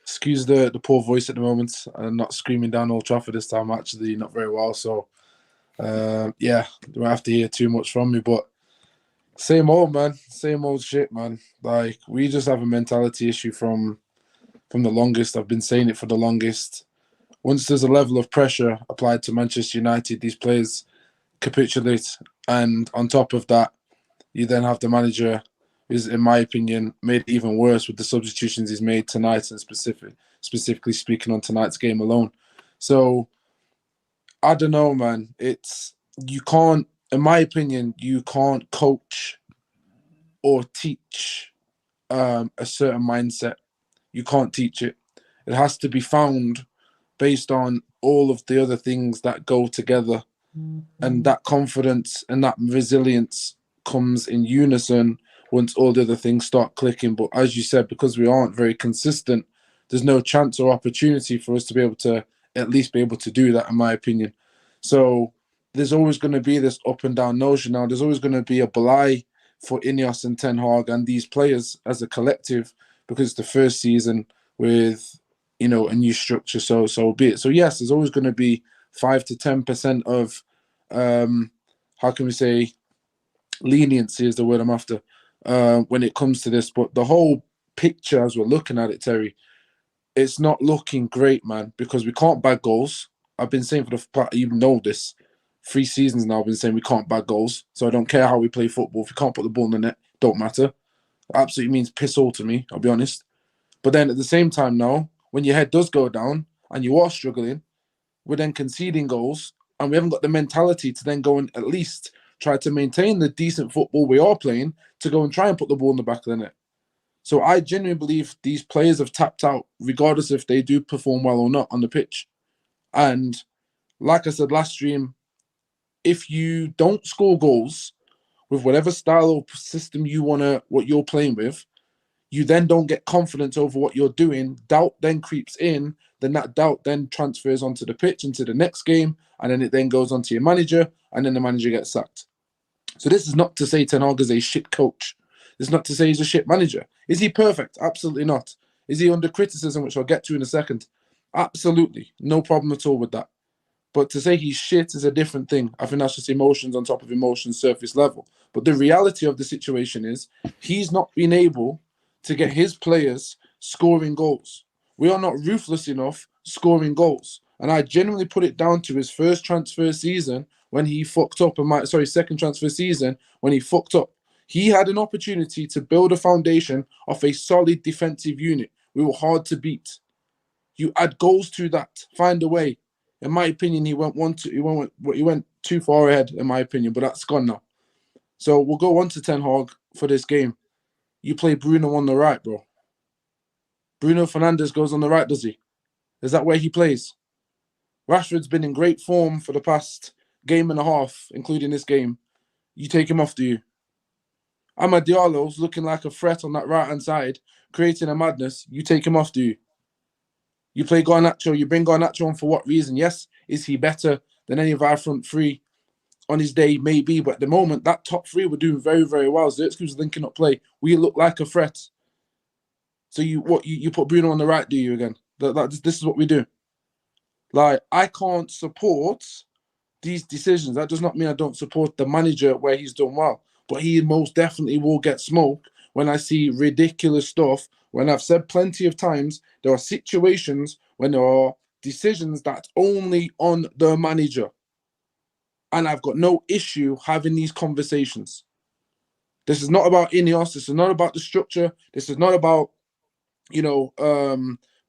Speaker 7: Excuse the poor voice at the moment. I'm not screaming down Old Trafford this time. Actually, not very well. So, yeah, don't have to hear too much from me. But Same old, man. Same old shit, man. Like, we just have a mentality issue from the longest. I've been saying it for the longest. Once there's a level of pressure applied to Manchester United, these players capitulate. And on top of that, you then have the manager who's, in my opinion, made it even worse with the substitutions he's made tonight, and specifically speaking on tonight's game alone. So, I don't know, man. You can't, in my opinion, you can't coach or teach a certain mindset. You can't teach it. It has to be found based on all of the other things that go together. And that confidence and that resilience comes in unison once all the other things start clicking. But as you said, because we aren't very consistent, there's no chance or opportunity for us to be able to at least be able to do that, in my opinion. So there's always going to be this up and down notion now. There's always going to be a belie for Ineos and Ten Hag and these players as a collective, because it's the first season with, a new structure. So be it. So yes, there's always going to be 5 to 10% of, how can we say, leniency is the word I'm after, when it comes to this. But the whole picture, as we're looking at it, Terry, it's not looking great, man, because we can't bag goals. I've been saying you know this, 3 seasons now I've been saying we can't bag goals. So I don't care how we play football. If you can't put the ball in the net, don't matter. It absolutely means piss all to me, I'll be honest. But then at the same time now, when your head does go down and you are struggling, we're then conceding goals, and we haven't got the mentality to then go and at least try to maintain the decent football we are playing to go and try and put the ball in the back of the net. So I genuinely believe these players have tapped out, regardless if they do perform well or not on the pitch. And like I said last stream, if you don't score goals with whatever style or system what you're playing with, you then don't get confidence over what you're doing. Doubt then creeps in. Then that doubt then transfers onto the pitch, into the next game, and then it then goes onto your manager, and then the manager gets sacked. So this is not to say Ten Hag is a shit coach. It's not to say he's a shit manager. Is he perfect? Absolutely not. Is he under criticism, which I'll get to in a second? Absolutely. No problem at all with that. But to say he's shit is a different thing. I think that's just emotions on top of emotions, surface level. But the reality of the situation is he's not been able to get his players scoring goals. We are not ruthless enough scoring goals. And I genuinely put it down to his first transfer season when he fucked up, second transfer season when he fucked up. He had an opportunity to build a foundation of a solid defensive unit. We were hard to beat. You add goals to that, find a way. In my opinion, he went too far ahead, in my opinion, but that's gone now. So we'll go on to Ten Hag for this game. You play Bruno on the right, bro. Bruno Fernandes goes on the right, does he? Is that where he plays? Rashford's been in great form for the past game and a half, including this game. You take him off, do you? Amad Diallo's looking like a threat on that right-hand side, creating a madness. You take him off, do you? You play Garnacho, you bring Garnacho on for what reason? Yes, is he better than any of our front three on his day? Maybe, but at the moment, that top three were doing very, very well. Zirkzee linking up play. We look like a threat. So you put Bruno on the right, do you again? This is what we do. Like, I can't support these decisions. That does not mean I don't support the manager where he's done well. But he most definitely will get smoked when I see ridiculous stuff. When I've said plenty of times, there are situations when there are decisions that's only on the manager. And I've got no issue having these conversations. This is not about Ineos. This is not about the structure. This is not about,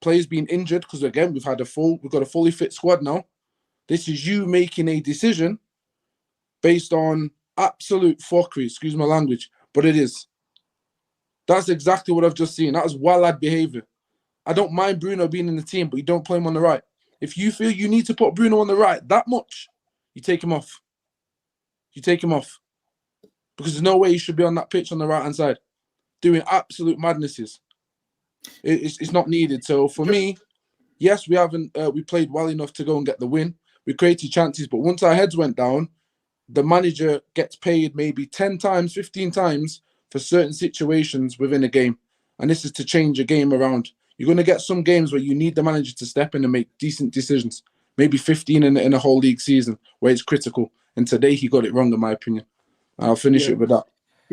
Speaker 7: players being injured, because again, we've got a fully fit squad now. This is you making a decision based on absolute fuckery, excuse my language, but it is. That's exactly what I've just seen. That is wild behavior. I don't mind Bruno being in the team, but you don't play him on the right. If you feel you need to put Bruno on the right that much, you take him off. You take him off. Because there's no way he should be on that pitch on the right-hand side doing absolute madnesses. It's not needed. So for me, yes, we haven't we played well enough to go and get the win. We created chances, but once our heads went down, the manager gets paid maybe 10 times, 15 times for certain situations within a game. And this is to change a game around. You're going to get some games where you need the manager to step in and make decent decisions. Maybe 15 in a whole league season where it's critical. And today he got it wrong, in my opinion. I'll finish it with that.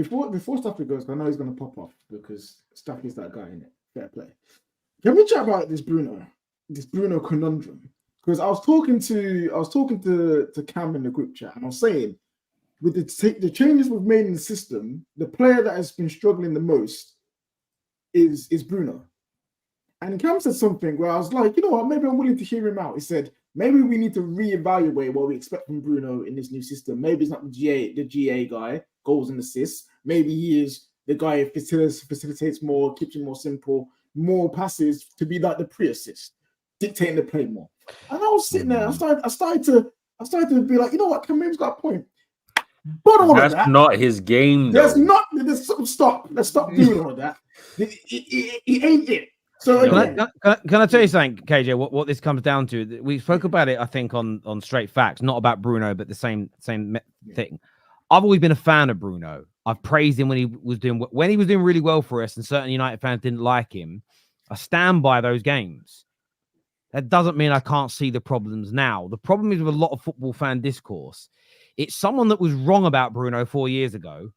Speaker 5: before Staffy goes, I know he's going to pop off because Staffy's that guy in it. Fair play. Can we chat about this Bruno conundrum? Because I was talking to Cam in the group chat, and I was saying, with the changes we've made in the system, the player that has been struggling the most is Bruno. And Cam said something where I was like, you know what, maybe I'm willing to hear him out. He said, maybe we need to reevaluate what we expect from Bruno in this new system. Maybe it's not the GA guy, goals and assists. Maybe he is the guy who facilitates more, keeps it more simple, more passes to be like the pre-assist, dictating the play more. And I was sitting there, I started to be like, you know what, Camille's got a point. But all
Speaker 6: that's
Speaker 5: of that,
Speaker 6: not his game.
Speaker 5: Stop. Let's stop doing all of that. It ain't it. So
Speaker 1: can I tell you something, KJ? What this comes down to? We spoke about it, I think, on Straight Facts, not about Bruno, but the same thing. I've always been a fan of Bruno. I've praised him when he was doing really well for us, and certain United fans didn't like him. I stand by those games. That doesn't mean I can't see the problems now. The problem is with a lot of football fan discourse. It's someone that was wrong about Bruno 4 years ago.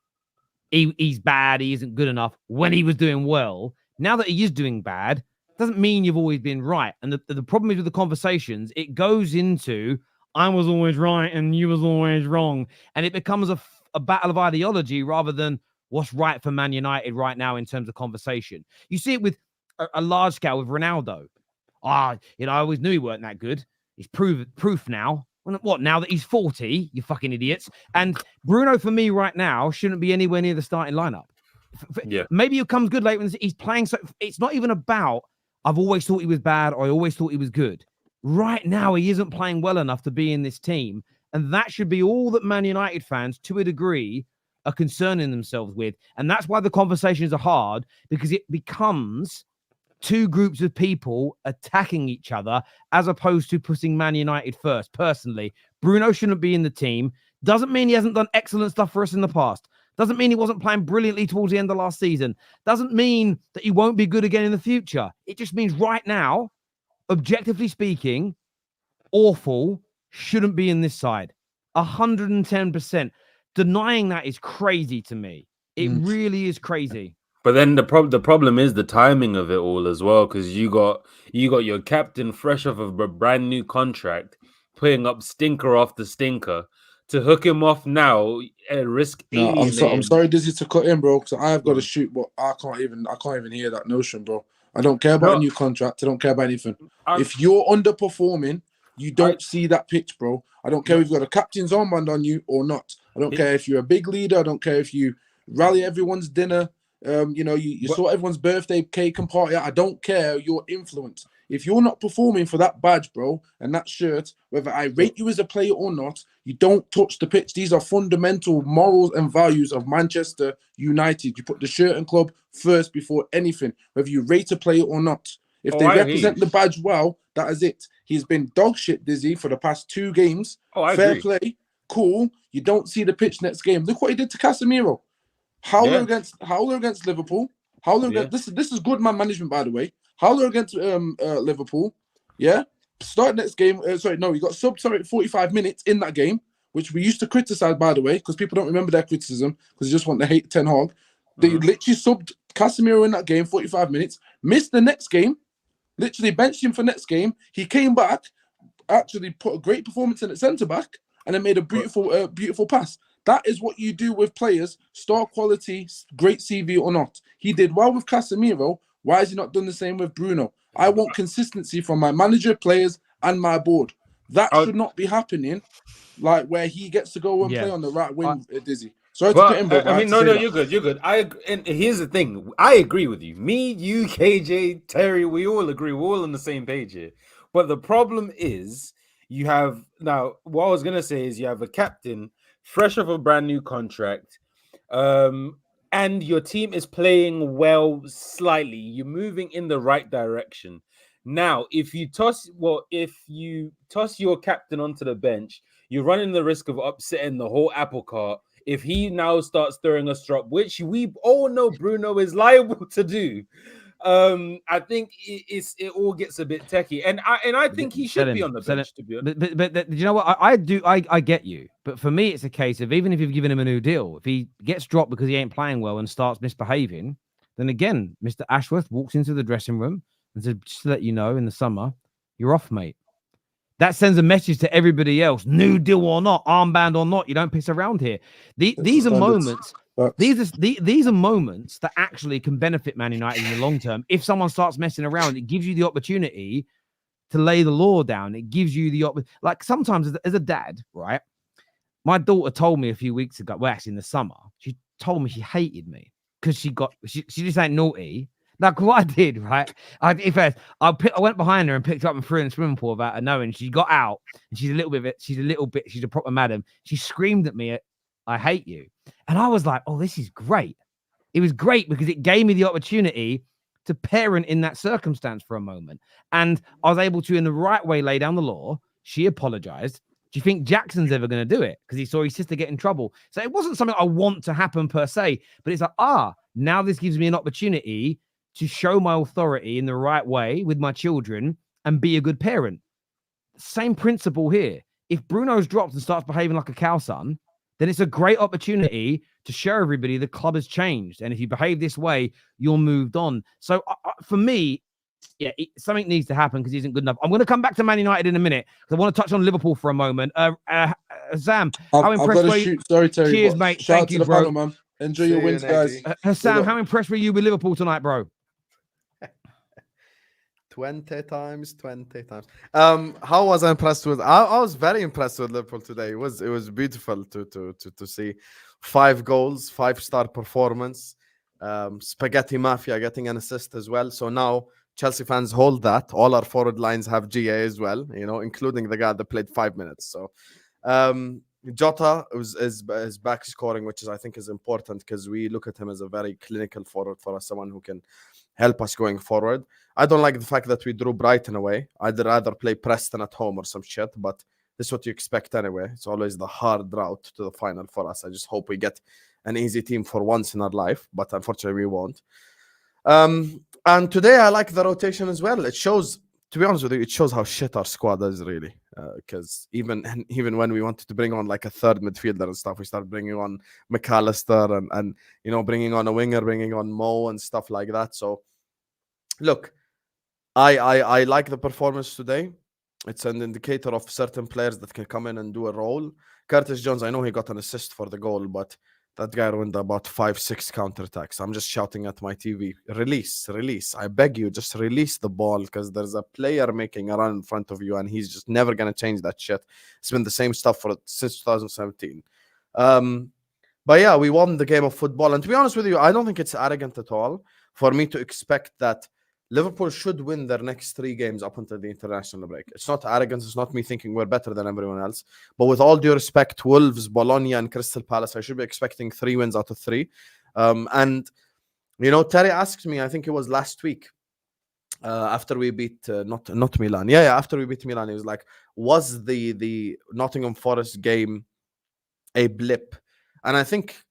Speaker 1: He's bad. He isn't good enough when he was doing well. Now that he is doing bad, doesn't mean you've always been right. And the problem is with the conversations, it goes into, I was always right and you was always wrong. And it becomes a battle of ideology rather than what's right for Man United right now in terms of conversation. You see it with a large scale with Ronaldo. I always knew he weren't that good. He's proof now. What, now that he's 40, you fucking idiots? And Bruno, for me right now, shouldn't be anywhere near the starting lineup. Yeah. Maybe he comes good later. He's playing, so it's not even about, I've always thought he was bad or I always thought he was good. Right now, he isn't playing well enough to be in this team. And that should be all that Man United fans, to a degree, are concerning themselves with. And that's why the conversations are hard, because it becomes two groups of people attacking each other as opposed to putting Man United first. Personally, Bruno shouldn't be in the team. Doesn't mean he hasn't done excellent stuff for us in the past. Doesn't mean he wasn't playing brilliantly towards the end of last season. Doesn't mean that he won't be good again in the future. It just means right now, objectively speaking, awful, shouldn't be in this side. 110%. Denying that is crazy to me. It really is crazy.
Speaker 6: But then the problem is the timing of it all as well, because you got your captain fresh off of a brand new contract, putting up stinker after stinker to hook him off now at risk.
Speaker 7: No, I'm sorry, Dizzy, to cut in, bro, because I've got to shoot, but I can't even hear that notion, bro. I don't care about a new contract. I don't care about anything. If you're underperforming, you don't see that pitch, bro. I don't care if you've got a captain's armband on you or not. I don't care if you're a big leader. I don't care if you rally everyone's dinner. You sort everyone's birthday cake and party. I don't care your influence. If you're not performing for that badge, bro, and that shirt, whether I rate you as a player or not, you don't touch the pitch. These are fundamental morals and values of Manchester United. You put the shirt and club first before anything, whether you rate a player or not. If they represent the badge well, that is it. He's been dog shit, Dizzy, for the past 2 games. Fair play, cool. You don't see the pitch next game. Look what he did to Casemiro. Howler against Liverpool. This is good man management, by the way. Howler against Liverpool. Yeah. Start next game. He got subbed 45 minutes in that game, which we used to criticize, by the way, because people don't remember their criticism because they just want to hate Ten Hag. They literally subbed Casemiro in that game 45 minutes, missed the next game, literally benched him for next game. He came back, actually put a great performance in at centre back, and then made a beautiful pass. That is what you do with players, star quality, great CV or not. He did well with Casemiro. Why has he not done the same with Bruno? I want consistency from my manager, players, and my board. That should not be happening, like where he gets to go and play on the right wing, Dizzy. Sorry to cut him, bro.
Speaker 6: You're good. And here's the thing. I agree with you. Me, you, KJ, Terry, we all agree. We're all on the same page here. But the problem is what I was going to say is you have a captain fresh off a brand new contract, and your team is playing well slightly. You're moving in the right direction. Now, if you toss your captain onto the bench, you're running the risk of upsetting the whole apple cart. If he now starts stirring a strop, which we all know Bruno is liable to do, I think it all gets a bit techie, and I think he should be on the bench. To be honest,
Speaker 1: but you know what? I do. I get you, but for me, it's a case of even if you've given him a new deal, if he gets dropped because he ain't playing well and starts misbehaving, then again, Mr. Ashworth walks into the dressing room and says, "Just to let you know, in the summer, you're off, mate." That sends a message to everybody else: new deal or not, armband or not, you don't piss around here. These are moments. These are moments that actually can benefit Man United in the long term. If someone starts messing around, it gives you the opportunity to lay the law down. It gives you the like sometimes as a dad, right? My daughter told me a few weeks ago, well, actually in the summer, she told me she hated me because she just ain't naughty. Like what I did, right? I went behind her and picked her up and threw her in the swimming pool without her knowing. She got out and she's a proper madam. She screamed at me, "I hate you." And I was like, oh, this is great. It was great because it gave me the opportunity to parent in that circumstance for a moment. And I was able to, in the right way, lay down the law. She apologized. Do you think Jackson's ever going to do it? Because he saw his sister get in trouble. So it wasn't something I want to happen per se, but it's like, now this gives me an opportunity to show my authority in the right way with my children and be a good parent. Same principle here. If Bruno's dropped and starts behaving like a cow son, then it's a great opportunity to show everybody the club has changed. And if you behave this way, you're moved on. So for me, yeah, something needs to happen because he isn't good enough. I'm going to come back to Man United in a minute because I want to touch on Liverpool for a moment. Sam, how impressed were you?
Speaker 7: Sorry, Terry.
Speaker 1: Cheers, mate. Thank you, bro.
Speaker 7: Panel, man. Enjoy your wins, guys.
Speaker 1: Sam, how impressed were you with Liverpool tonight, bro?
Speaker 4: 20 times. How was I impressed with? I was very impressed with Liverpool today. It was beautiful to see 5 goals, 5-star performance. Spaghetti Mafia getting an assist as well. So now Chelsea fans hold that. All our forward lines have GA as well, including the guy that played 5 minutes. So Jota is back scoring, which I think is important because we look at him as a very clinical forward for us, someone who can help us going forward. I don't like the fact that we drew Brighton away. I'd rather play Preston at home or some shit, but this is what you expect anyway. It's always the hard route to the final for us. I just hope we get an easy team for once in our life, but unfortunately we won't. And today I like the rotation as well. It shows, to be honest with you, it shows how shit our squad is really. Because even when we wanted to bring on like a third midfielder and stuff, we started bringing on McAllister and bringing on a winger, bringing on Mo and stuff like that. So look, I like the performance today. It's an indicator of certain players that can come in and do a role. Curtis Jones, I know he got an assist for the goal, but that guy ruined about 5-6 counterattacks. I'm just shouting at my TV, release. I beg you, just release the ball because there's a player making a run in front of you and he's just never going to change that shit. It's been the same stuff since 2017. But yeah, we won the game of football. And to be honest with you, I don't think it's arrogant at all for me to expect that Liverpool should win their next 3 games up until the international break. It's not arrogance. It's not me thinking we're better than everyone else. But with all due respect, Wolves, Bologna, and Crystal Palace, I should be expecting 3 wins out of 3. And, Terry asked me, I think it was last week, after we beat, not Milan. Yeah, after we beat Milan, he was like, was the Nottingham Forest game a blip? And I think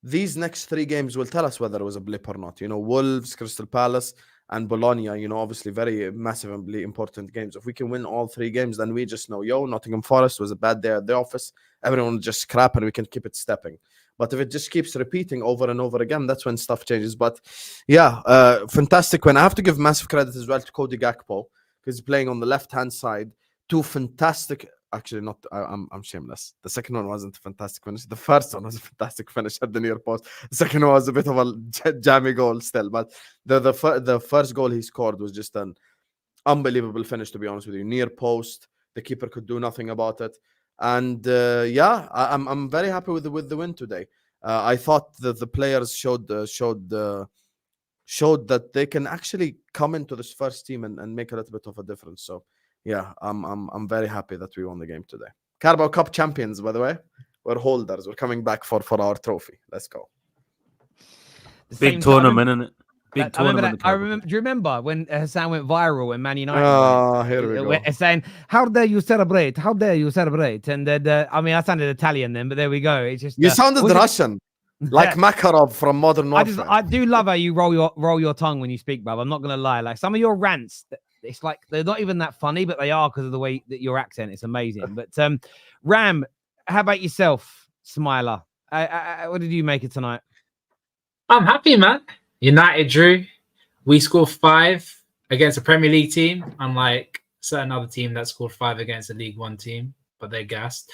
Speaker 4: these next 3 games will tell us whether it was a blip or not. Wolves, Crystal Palace, and Bologna, obviously very massively important games. If we can win all 3 games, then we just know, Nottingham Forest was a bad day at the office. Everyone will just scrap and we can keep it stepping. But if it just keeps repeating over and over again, that's when stuff changes. But yeah, fantastic win. I have to give massive credit as well to Cody Gakpo because he's playing on the left-hand side. 2 fantastic... Actually, not. I'm shameless. The second one wasn't a fantastic finish. The first one was a fantastic finish at the near post. The second one was a bit of a jammy goal still. But the first goal he scored was just an unbelievable finish, to be honest with you. Near post. The keeper could do nothing about it. And I'm very happy with the win today. I thought that the players showed that they can actually come into this first team and make a little bit of a difference. So. Yeah, I'm very happy that we won the game today. Carabao Cup champions, by the way. We're holders. We're coming back for our trophy. Let's go.
Speaker 6: Big tournament, isn't it? Big tournament.
Speaker 1: I remember. Do you remember when Husam went viral when Man United?
Speaker 4: Oh, here we go.
Speaker 1: Saying, "How dare you celebrate? How dare you celebrate?" And then, I sounded Italian then, but there we go. It's just
Speaker 4: you sounded Russian. Like Makarov from Modern Warfare.
Speaker 1: I do love how you roll your tongue when you speak, bruv. I'm not gonna lie. Like some of your rants, it's like they're not even that funny, but they are because of the way that your accent. It's amazing. But Ram, how about yourself, Smiler? What did you make it tonight?
Speaker 8: I'm happy, man. United drew. We scored 5 against a Premier League team, unlike certain other team that scored 5 against a League One team, but they're gassed.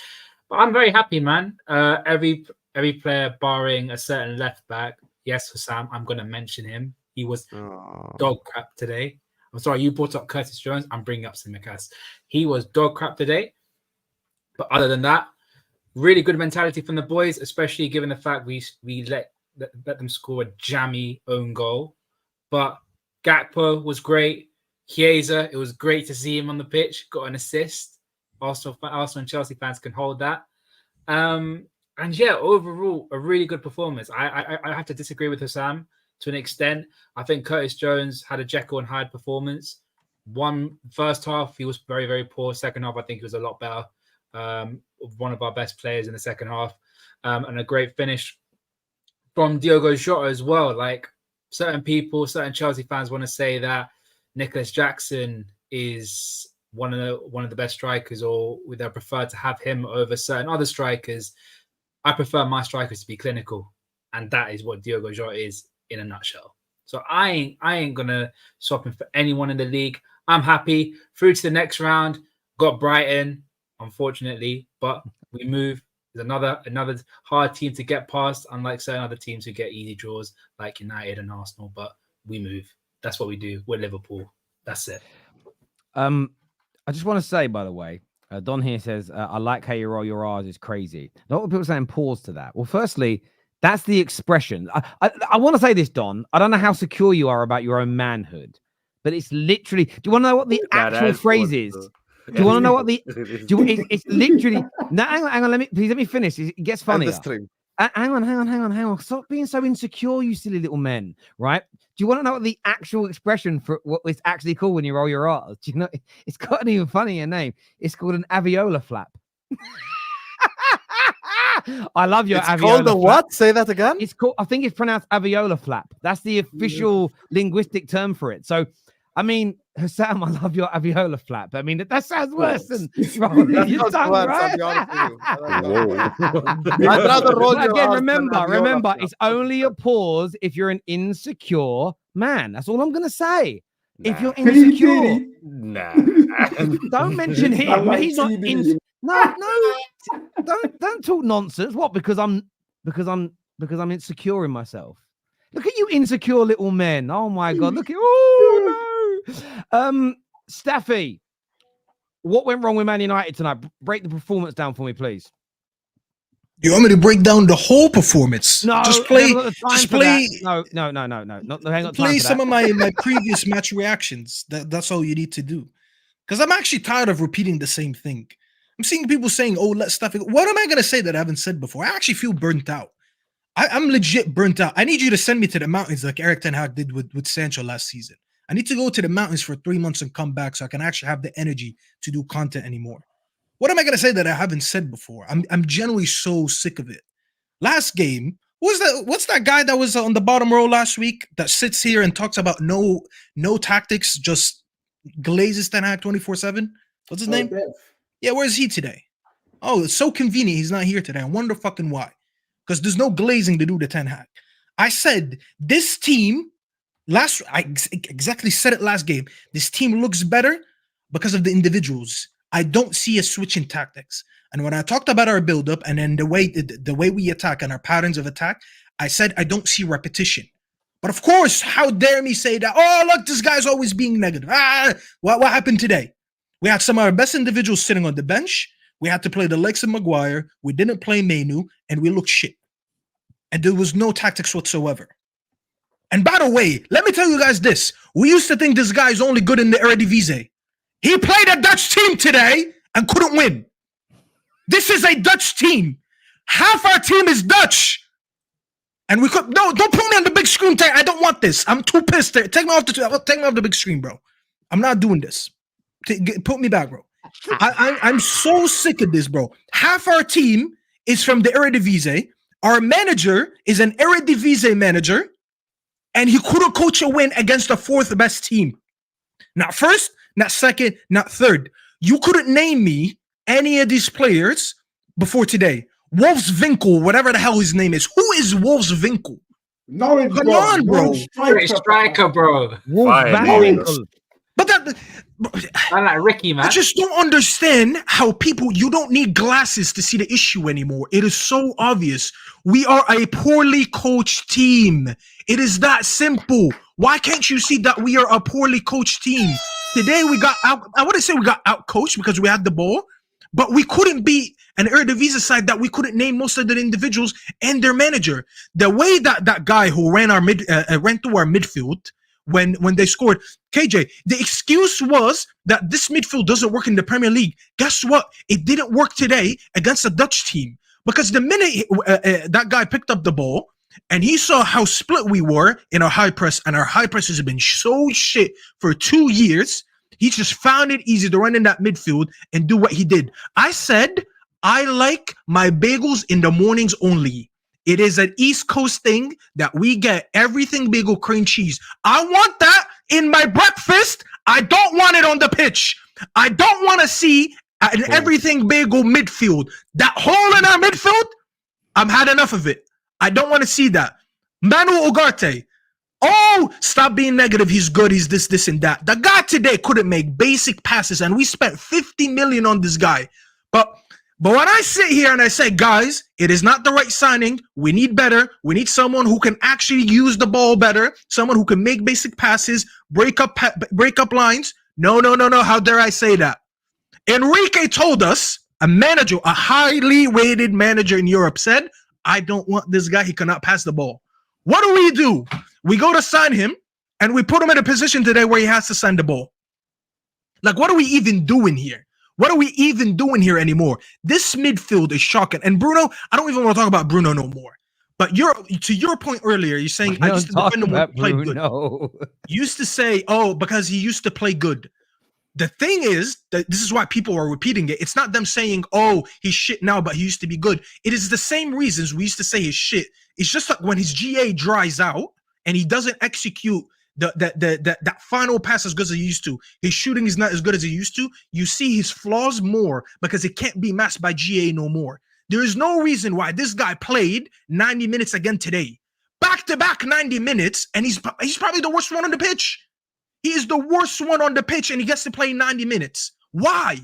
Speaker 8: But I'm very happy, man. Every player barring a certain left back. Yes, Husam, I'm going to mention him. He was dog crap today. I'm sorry, you brought up Curtis Jones. I'm bringing up Simicast. He was dog crap today. But other than that, really good mentality from the boys, especially given the fact we let them score a jammy own goal. But Gakpo was great. Chiesa, it was great to see him on the pitch. Got an assist. Arsenal and Chelsea fans can hold that. And yeah, overall, a really good performance. I have to disagree with Husam to an extent. I think Curtis Jones had a Jekyll and Hyde performance. First half, he was very, very poor. Second half, I think he was a lot better. One of our best players in the second half. And a great finish from Diogo Jota as well. Like certain Chelsea fans want to say that Nicholas Jackson is one of the best strikers, or would they prefer to have him over certain other strikers? I prefer my strikers to be clinical, and that is what Diogo Jota is in a nutshell. So I ain't gonna swap him for anyone in the league. I'm happy. Through to the next round. Got Brighton, unfortunately, but we move. There's another hard team to get past, unlike certain other teams who get easy draws like United and Arsenal. But we move. That's what we do. We're Liverpool. That's it.
Speaker 1: I just want to say, by the way, Don here says, I like how you roll your R's is crazy. A lot of people saying pause to that. Well, firstly, that's the expression. I want to say this, Don. I don't know how secure you are about your own manhood, but it's literally, do you want to know what the actual phrase is? Do you want to know what it's literally, no, hang on, let me finish. It gets funnier. Hang on. Stop being so insecure, you silly little men, right? Do you want to know what the actual expression for what it's actually called when you roll your R's? Do you know? It's got an even funnier name. It's called an aviola flap. I love your aviola flap. It's called
Speaker 4: the what? Say that again.
Speaker 1: It's called, I think it's pronounced aviola flap. That's the official linguistic term for it. So, I mean, Husam, I love your aviola flap. I mean, that sounds worse than rolling your tongue, right?
Speaker 4: I'd rather roll your
Speaker 1: Again, remember, it's only a pause if you're an insecure man. That's all I'm going to say. Nah. If you're insecure, don't mention him. He's not insecure. No, don't talk nonsense. What? Because I'm insecure in myself. Look at you, insecure little men. Oh my God! Look at Staffy. What went wrong with Man United tonight? Break the performance down for me, please.
Speaker 9: You want me to break down the whole performance?
Speaker 1: No,
Speaker 9: just play.
Speaker 1: No.
Speaker 9: Play some of my previous match reactions. That's all you need to do. Because I'm actually tired of repeating the same thing. I'm seeing people saying, "Oh, let Staffy." What am I gonna say that I haven't said before? I actually feel burnt out. I'm legit burnt out. I need you to send me to the mountains like Eric Ten Hag did with Sancho last season. I need to go to the mountains for 3 months and come back so I can actually have the energy to do content anymore. What am I gonna say that I haven't said before? I'm generally so sick of it. Last game, what's that guy that was on the bottom row last week that sits here and talks about no tactics, just glazes Ten Hag 24/7? What's his name?
Speaker 5: Dev.
Speaker 9: Yeah, where is he today? Oh, it's so convenient he's not here today. I wonder fucking why. Because there's no glazing to do the Ten Hag. I said this team I exactly said it last game. This team looks better because of the individuals. I don't see a switch in tactics. And when I talked about our build-up and then the way we attack and our patterns of attack, I said I don't see repetition. But of course, how dare me say that? Oh, look, this guy's always being negative. What happened today? We had some of our best individuals sitting on the bench. We had to play the likes of Maguire. We didn't play Mainu, and we looked shit. And there was no tactics whatsoever. And by the way, let me tell you guys this. We used to think this guy is only good in the Eredivisie. He played a Dutch team today and couldn't win. This is a Dutch team. Half our team is Dutch. And we could don't put me on the big screen. I don't want this. I'm too pissed. Take me off the big screen, bro. I'm not doing this. Put me back, bro. I'm so sick of this, bro. Half our team is from the Eredivisie, Our manager is an Eredivisie manager, and he couldn't coach a win against the fourth best team. Not first, not second, not third. You couldn't name me any of these players before today. Wolfswinkel, whatever the hell his name is. Who is Wolfswinkel?
Speaker 5: Norwich,
Speaker 9: Come on, bro.
Speaker 8: Great striker, bro.
Speaker 1: Wolf
Speaker 6: Fire,
Speaker 1: Van
Speaker 6: man.
Speaker 1: Winkle.
Speaker 9: But that,
Speaker 8: I like Ricky, man.
Speaker 9: I just don't understand how people, you don't need glasses to see the issue anymore. It is so obvious. We are a poorly coached team. It is that simple. Why can't you see that we are a poorly coached team? Today we got out, I wouldn't say we got out coached because we had the ball, but we couldn't beat an Eredivisie side that we couldn't name most of the individuals and their manager. The way that guy who ran our ran through our midfield when they scored, KJ, the excuse was that this midfield doesn't work in the Premier League. Guess what? It didn't work today against a Dutch team because the minute that guy picked up the ball and he saw how split we were in our high press, and our high press has been so shit for 2 years, he just found it easy to run in that midfield and do what he did. I said, I like my bagels in the mornings only. It is an East Coast thing that we get everything bagel cream cheese. I want that in my breakfast. I don't want it on the pitch. I don't want to see an everything bagel midfield. That hole in our midfield, I've had enough of it. I don't want to see that. Manuel Ugarte. Oh, stop being negative. He's good. He's this, and that. The guy today couldn't make basic passes, and we spent 50 million on this guy. But when I sit here and I say, guys, it is not the right signing. We need better. We need someone who can actually use the ball better. Someone who can make basic passes, break up lines. No. How dare I say that? Enrique told us, a manager, a highly rated manager in Europe said, I don't want this guy. He cannot pass the ball. What do? We go to sign him, and we put him in a position today where he has to sign the ball. Like, what are we even doing here? What are we even doing here anymore? This midfield is shocking. And Bruno, I don't even want to talk about Bruno no more. But to your point earlier, you're saying I used to defend him when he played good. You used to say, oh, because he used to play good. The thing is that this is why people are repeating it. It's not them saying, oh, he's shit now, but he used to be good. It is the same reasons we used to say he's shit. It's just like when his GA dries out and he doesn't execute that final pass as good as he used to. His shooting is not as good as he used to. You see his flaws more because it can't be masked by GA no more. There is no reason why this guy played 90 minutes again today. Back-to-back 90 minutes, and he's probably the worst one on the pitch. He is the worst one on the pitch, and he gets to play 90 minutes. Why?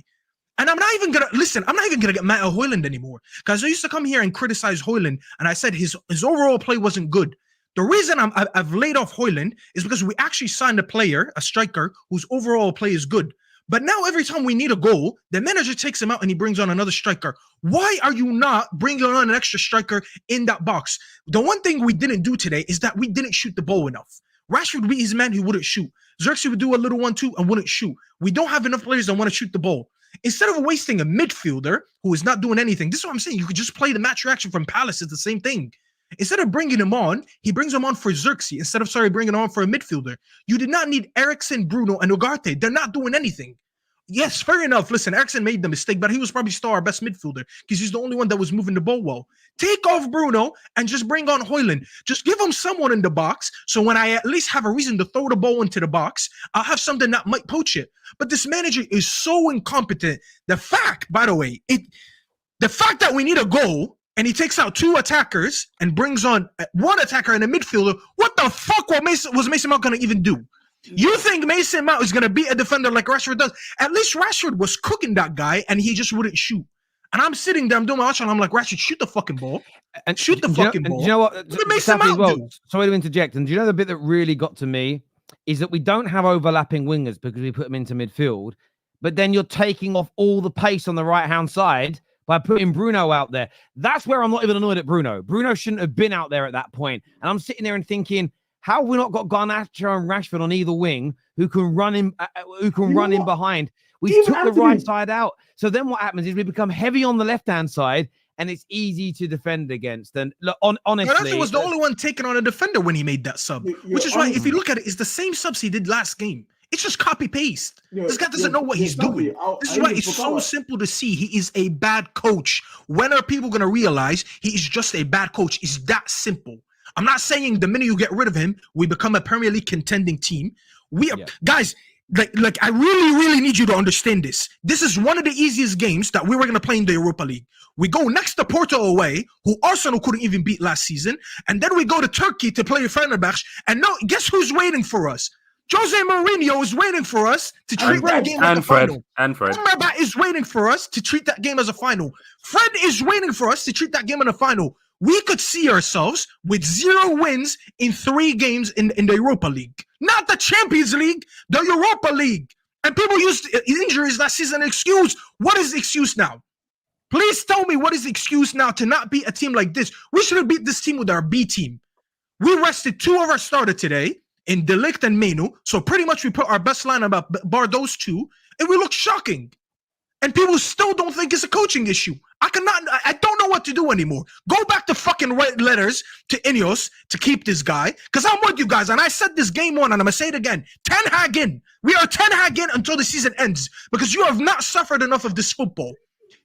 Speaker 9: And I'm not even going to get mad at Højlund anymore. Because I used to come here and criticize Højlund, and I said his overall play wasn't good. The reason I've laid off Højlund is because we actually signed a player, a striker, whose overall play is good. But now every time we need a goal, the manager takes him out and he brings on another striker. Why are you not bringing on an extra striker in that box? The one thing we didn't do today is that we didn't shoot the ball enough. Rashford would be his man, he wouldn't shoot. Xerxes would do a little 1-2 and wouldn't shoot. We don't have enough players that want to shoot the ball. Instead of wasting a midfielder who is not doing anything, this is what I'm saying. You could just play the match reaction from Palace. It's the same thing. Instead of bringing him on, he brings him on for Xerxes instead of, bringing him on for a midfielder. You did not need Eriksen, Bruno, and Ugarte. They're not doing anything. Yes, fair enough. Listen, Eriksen made the mistake, but he was probably still our best midfielder because he's the only one that was moving the ball well. Take off Bruno and just bring on Højlund. Just give him someone in the box so when I at least have a reason to throw the ball into the box, I'll have something that might poach it. But this manager is so incompetent. The fact, by the way, the fact that we need a goal and he takes out two attackers and brings on one attacker and a midfielder, what the fuck was Mason Mount going to even do? You think Mason Mount is going to beat a defender like Rashford does? At least Rashford was cooking that guy and he just wouldn't shoot. And I'm sitting there, I'm doing my watch, and I'm like, Rashford, shoot the fucking ball. And shoot the fucking ball.
Speaker 1: Do you know what?
Speaker 9: What did Mason Mount do?
Speaker 1: Sorry to interject. And do you know the bit that really got to me is that we don't have overlapping wingers because we put them into midfield, but then you're taking off all the pace on the right-hand side by putting Bruno out there. That's where I'm not even annoyed at Bruno. Bruno shouldn't have been out there at that point. And I'm sitting there and thinking, how have we not got Garnacho and Rashford on either wing who can run in behind? We took the right side out. So then what happens is we become heavy on the left-hand side and it's easy to defend against. And look, honestly...
Speaker 9: Garnacho was the only one taking on a defender when he made that sub. Which is why, if you look at it, it's the same subs he did last game. It's just copy paste.
Speaker 5: Yeah,
Speaker 9: This guy doesn't know what he's
Speaker 5: Staffy,
Speaker 9: doing.
Speaker 5: I
Speaker 9: This is why
Speaker 5: even
Speaker 9: it's
Speaker 5: forgot
Speaker 9: so
Speaker 5: about-
Speaker 9: simple to see. He is a bad coach. When are people gonna realize he is just a bad coach? It's that simple. I'm not saying the minute you get rid of him, we become a Premier League contending team. We are, guys. Like, I really need you to understand this. This is one of the easiest games that we were going to play in the Europa League. We go next to Porto away, who Arsenal couldn't even beat last season, and then we go to Turkey to play Fenerbahce. And now, guess who's waiting for us? Jose Mourinho is waiting for us to treat that game as a final.
Speaker 6: And Fred.
Speaker 9: Amrabat is waiting for us to treat that game as a final. Fred is waiting for us to treat that game in a final. We could see ourselves with 0 wins in 3 games in the Europa League. Not the Champions League, the Europa League. And people used injuries last season as an excuse. What is the excuse now? Please tell me what is the excuse now to not beat a team like this. We should have beat this team with our B team. We rested 2 of our starters today in De Ligt and Menu. So pretty much we put our best lineup up, bar those 2, and we look shocking. And people still don't think it's a coaching issue. I don't know what to do anymore. Go back to fucking write letters to Ineos to keep this guy. Because I'm with you guys. And I said this game 1, and I'm going to say it again. Ten Hag in. We are Ten Hag in until the season ends. Because you have not suffered enough of this football.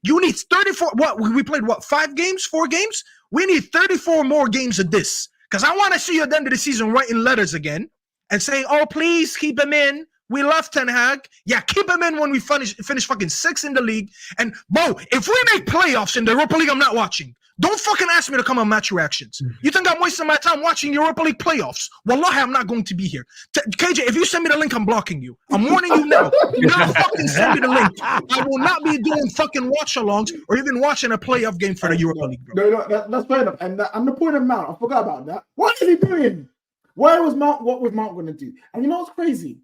Speaker 9: You need 34. What? We played, 5 games? 4 games? We need 34 more games of this. Because I want to see you at the end of the season writing letters again. And saying, oh, please keep him in. We love Ten Hag. Yeah, keep him in when we finish fucking 6th in the league. And, bro, if we make playoffs in the Europa League, I'm not watching. Don't fucking ask me to come on Match Reactions. You think I'm wasting my time watching Europa League playoffs? Wallahi, I'm not going to be here. KJ, if you send me the link, I'm blocking you. I'm warning you now. Do not fucking send me the link. I will not be doing fucking watch-alongs or even watching a playoff game for the Europa League, bro.
Speaker 5: No, that's fair enough. And the point of Mount, I forgot about that. What is he doing? What was Mount going to do? And you know what's crazy?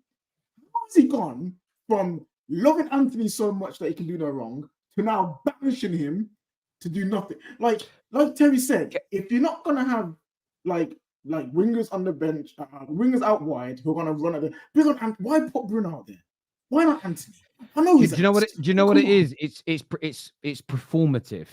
Speaker 5: How has he gone from loving Anthony so much that he can do no wrong to now banishing him to do nothing? Like Terry said, if you're not gonna have like wingers on the bench, wingers out wide who are gonna run at the why put Bruno out there? Why not Anthony? I know he's.
Speaker 1: Do you know what? Do you know what it is? It's performative.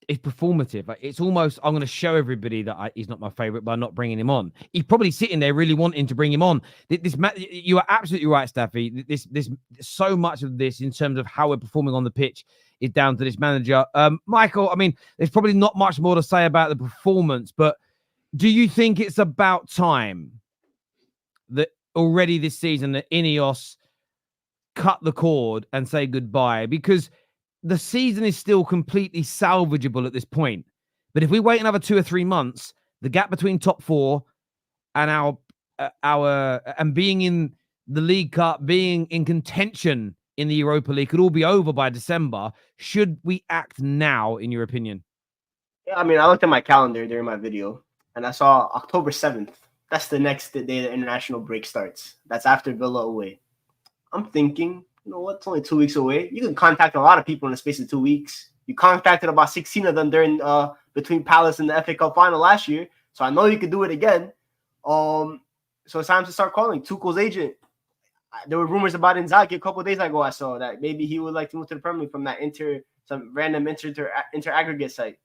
Speaker 1: It's performative. It's almost, I'm going to show everybody that he's not my favorite by not bringing him on. He's probably sitting there really wanting to bring him on. You are absolutely right, Staffy. This so much of this in terms of how we're performing on the pitch is down to this manager. Michael, I mean, there's probably not much more to say about the performance, but do you think it's about time that already this season that Ineos cut the cord and say goodbye? Because the season is still completely salvageable at this point. But if we wait another 2 or 3 months, the gap between top 4 and our being in the League Cup, being in contention in the Europa League could all be over by December. Should we act now, in your opinion?
Speaker 10: Yeah, I mean, I looked at my calendar during my video, and I saw October 7th. That's the next day the international break starts. That's after Villa away. I'm thinking, you know what? It's only 2 weeks away. You can contact a lot of people in the space of 2 weeks. You contacted about 16 of them during between Palace and the FA Cup final last year. So I know you could do it again. So it's time to start calling Tuchel's agent. There were rumors about Inzaghi a couple of days ago. I saw that maybe he would like to move to the Premier League from that some random inter aggregate site.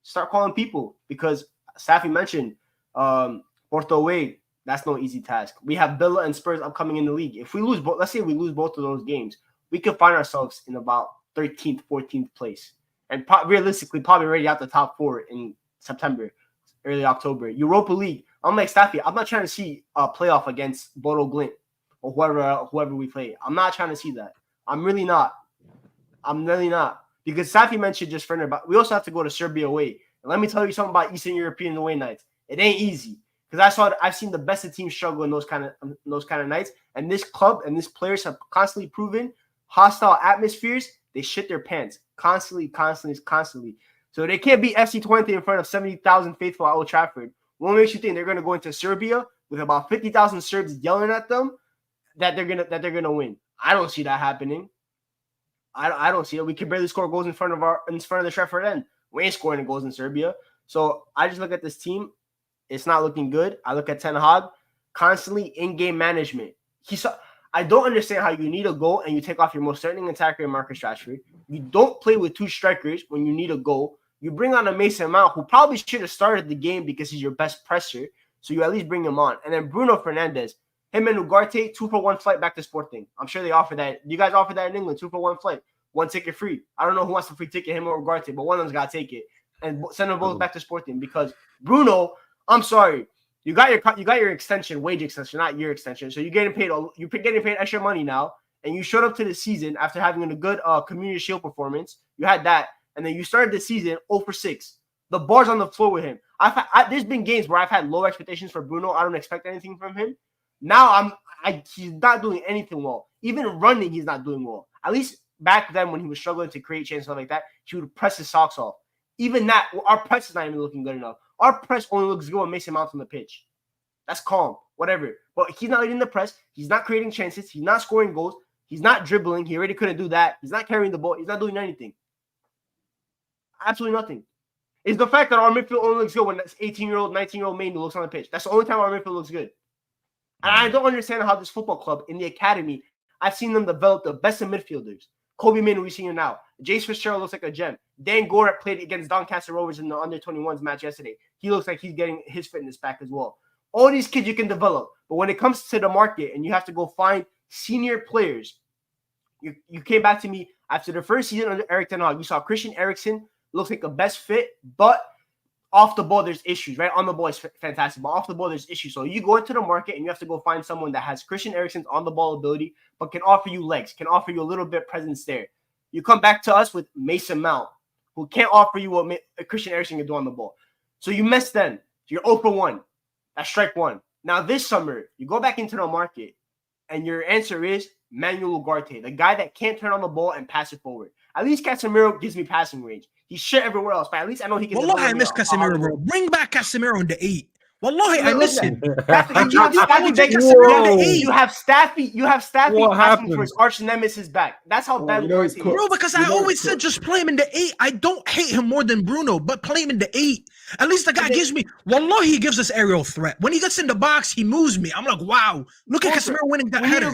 Speaker 10: Start calling people because Staffy mentioned Porto away. That's no easy task. We have Villa and Spurs upcoming in the league. If we lose both, let's say we lose both of those games, we could find ourselves in about 13th, 14th place. And realistically, probably already out the top 4 in September, early October. Europa League, I'm like Staffy, I'm not trying to see a playoff against Bodo Glimt or whoever we play. I'm not trying to see that. I'm really not. Because Staffy mentioned just for but we also have to go to Serbia away. And let me tell you something about Eastern European away nights. It ain't easy. Because I've seen the best of teams struggle in those kind of nights, and this club and these players have constantly proven hostile atmospheres. They shit their pants constantly. So they can't beat FC Twente in front of 70,000 faithful at Old Trafford. What makes you think they're going to go into Serbia with about 50,000 Serbs yelling at them that they're gonna win? I don't see that happening. I don't see it. We can barely score goals in front of the Trafford end. We ain't scoring the goals in Serbia. So I just look at this team. It's not looking good. I look at Ten Hag, constantly in-game management. I don't understand how you need a goal and you take off your most threatening attacker in Marcus Rashford. You don't play with 2 strikers when you need a goal. You bring on a Mason Mount who probably should have started the game because he's your best presser. So you at least bring him on. And then Bruno Fernandes, Him and Ugarte, 2-for-1 flight back to Sporting. I'm sure they offer that. You guys offer that in England, 2-for-1 flight, 1 ticket free. I don't know who wants the free ticket, him or Ugarte, but one of them's got to take it and send them both back to Sporting because Bruno, I'm sorry, you got your extension, wage extension, not year extension. So you're getting paid extra money now, and you showed up to the season after having a good Community Shield performance. You had that, and then you started the season 0-for-6. The bar's on the floor with him. There's been games where I've had low expectations for Bruno. I don't expect anything from him. Now he's not doing anything well. Even running, he's not doing well. At least back then when he was struggling to create chances stuff like that, he would press his socks off. Even that, our press is not even looking good enough. Our press only looks good when Mason Mount's on the pitch. That's calm, whatever. But he's not leading the press. He's not creating chances. He's not scoring goals. He's not dribbling. He already couldn't do that. He's not carrying the ball. He's not doing anything. Absolutely nothing. It's the fact that our midfield only looks good when that's 18-year-old, 19-year-old Mainu looks on the pitch. That's the only time our midfield looks good. And I don't understand how this football club in the academy, I've seen them develop the best of midfielders. Kobe Minu, we've seen him now. Jace Fitzgerald looks like a gem. Dan Gorak played against Doncaster Rovers in the under-21s match yesterday. He looks like he's getting his fitness back as well. All these kids you can develop. But when it comes to the market and you have to go find senior players, you came back to me after the first season under Erik ten Hag. You saw Christian Eriksen looks like the best fit, but off the ball, there's issues, right? On the ball is fantastic, but off the ball, there's issues. So you go into the market and you have to go find someone that has Christian Eriksen's on the ball ability, but can offer you legs, can offer you a little bit presence there. You come back to us with Mason Mount, who can't offer you what Christian Eriksen can do on the ball. So you miss then. You're 0-for-1. That's strike one. Now this summer, you go back into the market, and your answer is Manuel Ugarte, the guy that can't turn on the ball and pass it forward. At least Casemiro gives me passing range. He's shit everywhere else, but at least I know he can.
Speaker 9: Wallahi, I miss Casemiro, bro. Bring back Casemiro in the 8. Wallahi, I miss him.
Speaker 10: You have Staffy asking for his arch nemesis back. That's how bad.
Speaker 5: Bro,
Speaker 9: because I always said just play him in the 8. I don't hate him more than Bruno, but play him in the 8. At least the guy gives me. Wallahi, he gives us aerial threat. When he gets in the box, he moves me. I'm like, wow. Look at Casemiro winning that header.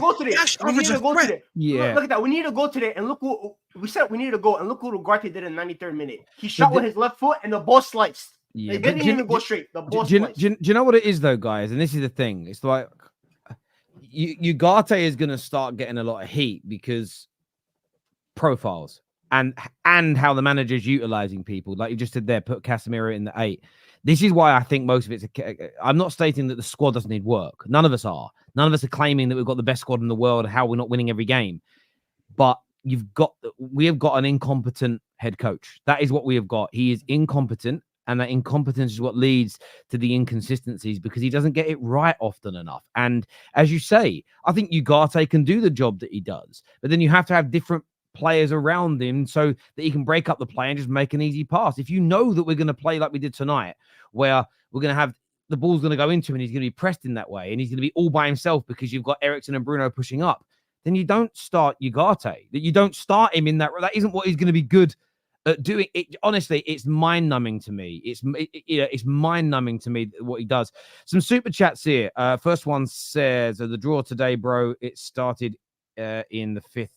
Speaker 10: Yeah. Look at that. We need to go today and look who we said we need to go and look what Ugarte did in the 93rd minute. He shot with his left foot and the ball sliced.
Speaker 1: Yeah,
Speaker 10: they didn't even go straight. The ball
Speaker 1: do you know what it is though, guys? And this is the thing. It's like Ugarte is going to start getting a lot of heat because profiles and how the manager's utilizing people. Like you just said there, put Casemiro in the 8. This is why I think most of it's. I'm not stating that the squad doesn't need work. None of us are. None of us are claiming that we've got the best squad in the world. How we're not winning every game, but we have got an incompetent head coach. That is what we have got. He is incompetent. And that incompetence is what leads to the inconsistencies because he doesn't get it right often enough. And as you say, I think Ugarte can do the job that he does, but then you have to have different players around him so that he can break up the play and just make an easy pass. If you know that we're going to play like we did tonight, where we're going to have the ball's going to go into him and he's going to be pressed in that way and he's going to be all by himself because you've got Eriksen and Bruno pushing up, then you don't start Ugarte. That you don't start him in that. That isn't what he's going to be good doing it. Honestly, it's mind-numbing to me. It's mind-numbing to me what he does. Some super chats here. First one says the draw today, bro. It started in the 5th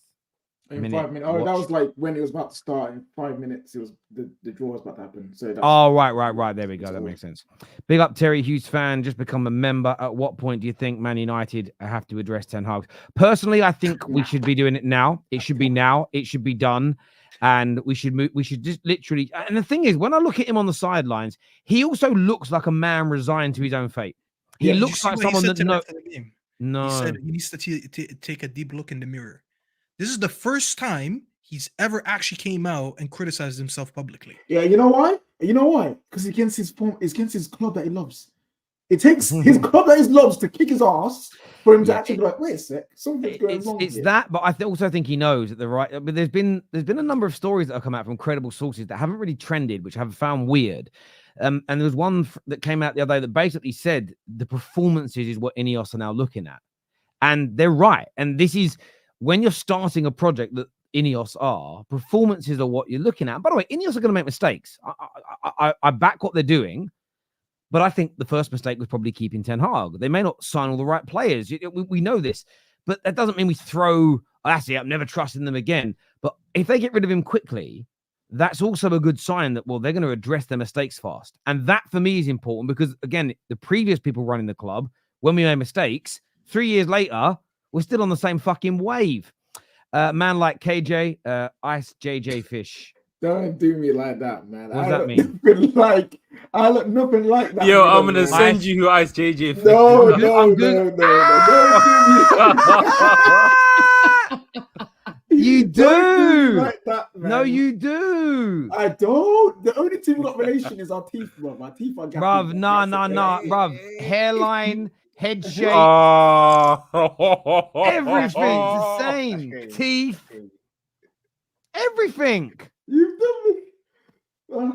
Speaker 1: minute.
Speaker 5: 5 minutes. Oh, that was like when it was about to start. In 5 minutes, it was the draw was about to happen. So
Speaker 1: right. There we go. That makes sense. Big up, Terry, Hughes fan. Just become a member. At what point do you think Man United have to address Ten Hag? Personally, I think we should be doing it now. It should be now. It should be done. And we should move. We should just literally. And the thing is, when I look at him on the sidelines, he also looks like a man resigned to his own fate. He looks like someone that no.
Speaker 9: He said he needs to take a deep look in the mirror. This is the first time he's ever actually came out and criticized himself publicly.
Speaker 5: Yeah, you know why? Because against his club that he loves. It takes his club that he loves to kick his ass for him to actually be like, wait a sec, something's going wrong.
Speaker 1: It's that, but I also think he knows that but there's been a number of stories that have come out from credible sources that haven't really trended, which I've found weird. And there was one that came out the other day that basically said the performances is what Ineos are now looking at. And they're right. And this is when you're starting a project that Ineos are, performances are what you're looking at. And by the way, Ineos are going to make mistakes. I back what they're doing. But I think the first mistake was probably keeping Ten Hag. They may not sign all the right players. We know this. But that doesn't mean we throw, that's it, I'm never trusting them again. But if they get rid of him quickly, that's also a good sign that, well, they're going to address their mistakes fast. And that, for me, is important because, again, the previous people running the club, when we made mistakes, 3 years later, we're still on the same fucking wave. Man like KJ, Ice JJ Fish.
Speaker 5: Don't do me like that, man.
Speaker 1: What does that mean?
Speaker 5: I look nothing like that.
Speaker 6: Yo, I'm gonna
Speaker 5: man.
Speaker 6: send you who Ice JJ.
Speaker 5: No,
Speaker 1: I'm
Speaker 5: no,
Speaker 1: good.
Speaker 5: no, no, no.
Speaker 1: You
Speaker 5: Don't do me
Speaker 1: do.
Speaker 5: like that, man.
Speaker 1: No, you do.
Speaker 5: I don't. The only thing we got relation is our teeth, bro. My teeth are gappy.
Speaker 1: Bruv, nah,
Speaker 5: That's it.
Speaker 1: bruv. Hairline, head shape,
Speaker 6: Oh,
Speaker 1: everything's the
Speaker 10: That's
Speaker 1: same.
Speaker 10: crazy.
Speaker 1: Teeth, everything.
Speaker 5: You've done me.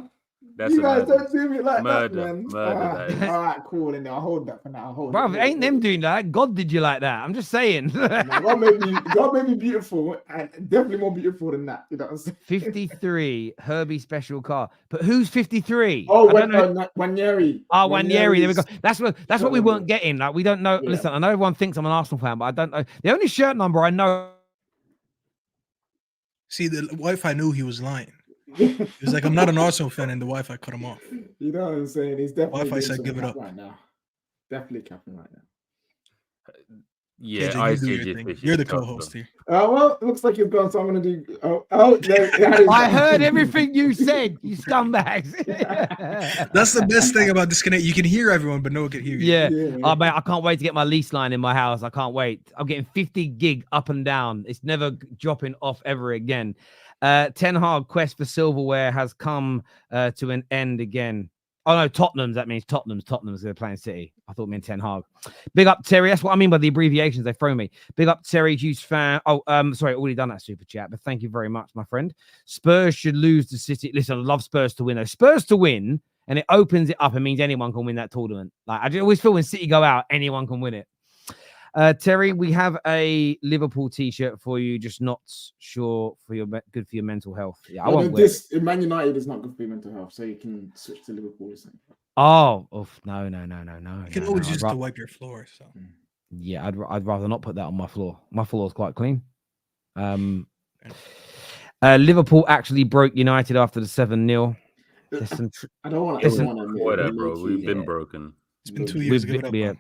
Speaker 6: That's
Speaker 5: You
Speaker 6: a
Speaker 5: guys
Speaker 6: murder.
Speaker 5: don't do me like
Speaker 6: Murder.
Speaker 5: that, man.
Speaker 6: Murder, that is.
Speaker 5: All right, cool. And I'll hold that for now. I'll hold
Speaker 1: Bruv,
Speaker 5: it.
Speaker 1: ain't them doing that. God did you like that. I'm just saying.
Speaker 5: Nah, God made me beautiful, and definitely more beautiful than that. You know what I'm saying?
Speaker 1: 53, Herbie special car. But who's 53?
Speaker 5: Oh,
Speaker 1: I don't know.
Speaker 5: Nwaneri.
Speaker 1: Oh, Nwaneri. There we go. That's what we weren't
Speaker 5: Nwaneri.
Speaker 1: getting. Like, we don't know.
Speaker 5: Yeah.
Speaker 1: Listen, I know everyone thinks I'm an Arsenal fan, but I don't know. The only shirt number I know.
Speaker 9: See, the Wi-Fi knew he was lying. He was like, I'm not an Arsenal fan, and the Wi-Fi cut him off.
Speaker 5: You know what I'm saying? He's definitely
Speaker 9: Wi-Fi
Speaker 5: doing
Speaker 9: said,
Speaker 5: some
Speaker 9: "Give it
Speaker 5: cap
Speaker 9: up."
Speaker 5: right now. Definitely capping right now.
Speaker 6: Yeah,
Speaker 9: KJ,
Speaker 6: Ice
Speaker 9: you do your
Speaker 6: JJ
Speaker 9: thing.
Speaker 6: Fish.
Speaker 9: You're
Speaker 6: is
Speaker 9: the
Speaker 6: tough,
Speaker 9: co-host
Speaker 6: though.
Speaker 9: here.
Speaker 5: Well, it looks like you've gone, so I'm gonna do.
Speaker 1: I heard everything you said, you scumbags.
Speaker 9: That's the best thing about disconnect. You can hear everyone, but no one can hear you.
Speaker 1: Yeah.
Speaker 5: Yeah.
Speaker 1: Oh, mate, I can't wait to get my lease line in my house. I can't wait. I'm getting 50 gig up and down. It's never dropping off ever again. Ten Hag quest for silverware has come to an end again. Oh no, Tottenham's. That means Tottenham's. They're playing City. I thought it meant Ten Hag. Big up Terry. That's what I mean by the abbreviations. They throw me. Big up Terry, huge fan. Oh, sorry, already done that super chat, but thank you very much, my friend. Spurs should lose to City. Listen, I love Spurs to win. Though. Spurs to win, and it opens it up. It means anyone can win that tournament. Like I always feel when City go out, anyone can win it. Terry, we have a Liverpool t-shirt for you, just not sure for your good for your mental health. Yeah, I won't wear it.
Speaker 5: Man United is not good for your mental health, so you can switch to Liverpool or something.
Speaker 1: Oh, no.
Speaker 9: You can always use it to wipe your floor. So
Speaker 1: Yeah, I'd rather not put that on my floor. My floor is quite clean. Liverpool actually broke United after the 7-0.
Speaker 5: I don't want to.
Speaker 6: Whatever, bro. We've been broken.
Speaker 9: it's been 2 years. Give it up,
Speaker 1: Yeah.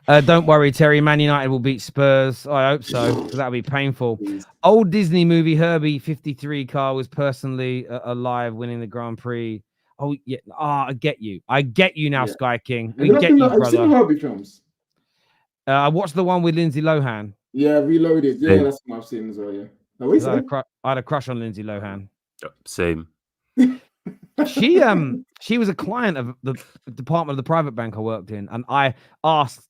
Speaker 9: man.
Speaker 1: Don't worry, Terry. Man United will beat Spurs. I hope so, because that'll be painful. Old Disney movie Herbie 53 car was personally alive, winning the Grand Prix. Oh yeah. I get you. I get you now,
Speaker 5: Yeah.
Speaker 1: Sky King.
Speaker 5: Have you
Speaker 1: We get you,
Speaker 5: I've seen the
Speaker 1: brother.
Speaker 5: Herbie films.
Speaker 1: I watched the one with Lindsay Lohan.
Speaker 5: Yeah, Reloaded. Yeah,
Speaker 6: Same.
Speaker 5: that's what I've seen as well. Yeah. No, wait,
Speaker 1: I had a crush on Lindsay Lohan.
Speaker 6: Same.
Speaker 1: She was a client of the department of the private bank I worked in, and I asked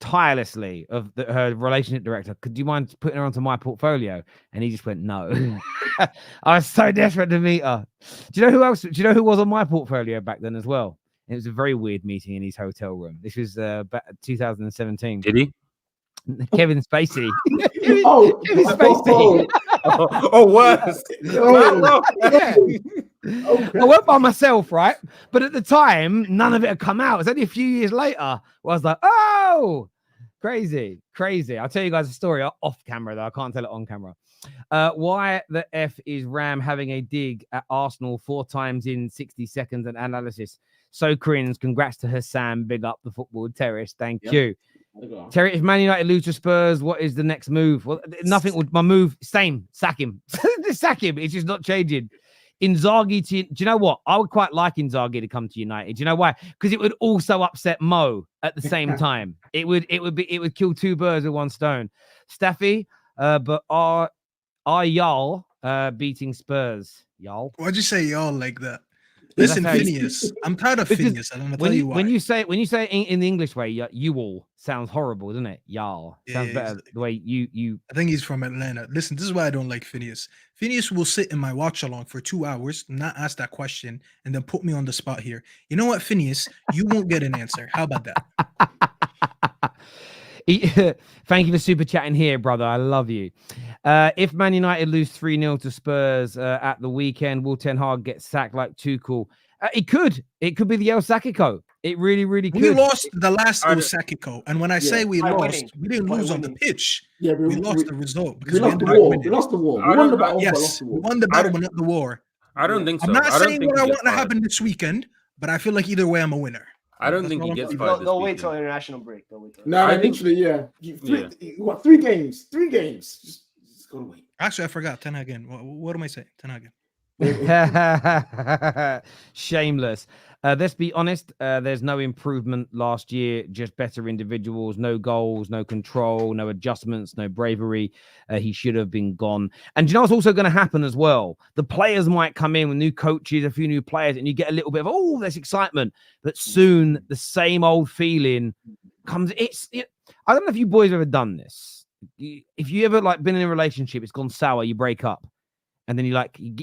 Speaker 1: tirelessly of her relationship director, could you mind putting her onto my portfolio? And he just went no. I was so desperate to meet her. Do you know who else? Do you know who was on my portfolio back then as well? It was a very weird meeting in his hotel room. This was back 2017.
Speaker 6: Did he?
Speaker 1: Kevin Spacey.
Speaker 5: Kevin
Speaker 1: Spacey.
Speaker 6: Worse.
Speaker 1: Yeah. I went by myself, right? But at the time, none of it had come out. It's only a few years later where I was like, oh, crazy. I'll tell you guys a story off camera, though. I can't tell it on camera. Why the F is Ram having a dig at Arsenal 4 times in 60 seconds and analysis? So cringe. Congrats to Husam. Big up the football terrace. Thank you. Terry, if Man United lose to Spurs, what is the next move? Well, nothing would. My move, same. Sack him. Sack him. It's just not changing. Inzaghi do you know what? I would quite like Inzaghi to come to United. Do you know why? Because it would also upset Mo at the same time. It would kill 2 birds with 1 stone. Staffy, but are y'all beating Spurs? Y'all?
Speaker 9: Why'd you say y'all like that? Listen, Phineas. I'm proud of Phineas. I'm gonna tell you why.
Speaker 1: When you say it in the English way, you all sounds horrible, doesn't it? Y'all sounds better the way you.
Speaker 9: I think he's from Atlanta. Listen, this is why I don't like Phineas. Phineas will sit in my watch along for 2 hours, not ask that question, and then put me on the spot here. You know what, Phineas? You won't get an answer. How about that?
Speaker 1: Thank you for super chatting here, brother. I love you. If Man United lose 3-0 to Spurs at the weekend, will Ten Hag get sacked like Tuchel? It could be the El Sacico. It really could.
Speaker 9: We lost the last El Sacico, and when I say we
Speaker 10: By
Speaker 9: lost,
Speaker 10: winning.
Speaker 9: we didn't
Speaker 10: By
Speaker 9: lose on the
Speaker 10: winning.
Speaker 9: pitch.
Speaker 5: Yeah,
Speaker 9: We lost the result because
Speaker 5: We lost the war. We lost the war. We won the battle. but lost
Speaker 9: Yes,
Speaker 5: the
Speaker 9: we
Speaker 5: war.
Speaker 9: won the battle, but not the war.
Speaker 6: I don't think so.
Speaker 9: I'm not
Speaker 6: I don't
Speaker 9: saying
Speaker 6: think
Speaker 9: what I
Speaker 6: we
Speaker 9: want
Speaker 6: get
Speaker 9: to happen this weekend, but I feel like either way, I'm a winner.
Speaker 6: I don't
Speaker 9: That's
Speaker 6: think
Speaker 9: what
Speaker 6: he
Speaker 9: I'm
Speaker 6: gets
Speaker 9: talking
Speaker 6: fired.
Speaker 10: They'll
Speaker 6: this
Speaker 10: wait till
Speaker 6: weekend.
Speaker 10: international break. They'll wait till
Speaker 5: No,
Speaker 6: I think-
Speaker 5: literally, yeah. What, 3 games? 3 games. Just gotta wait.
Speaker 9: Actually, I forgot. Ten Hag again. What am I saying? Ten Hag again.
Speaker 1: Shameless. Let's be honest. There's no improvement last year. Just better individuals. No goals. No control. No adjustments. No bravery. He should have been gone. And you know what's also going to happen as well? The players might come in with new coaches, a few new players, and you get a little bit of there's excitement. But soon the same old feeling comes. I don't know if you boys have ever done this. If you ever been in a relationship, it's gone sour. You break up. And then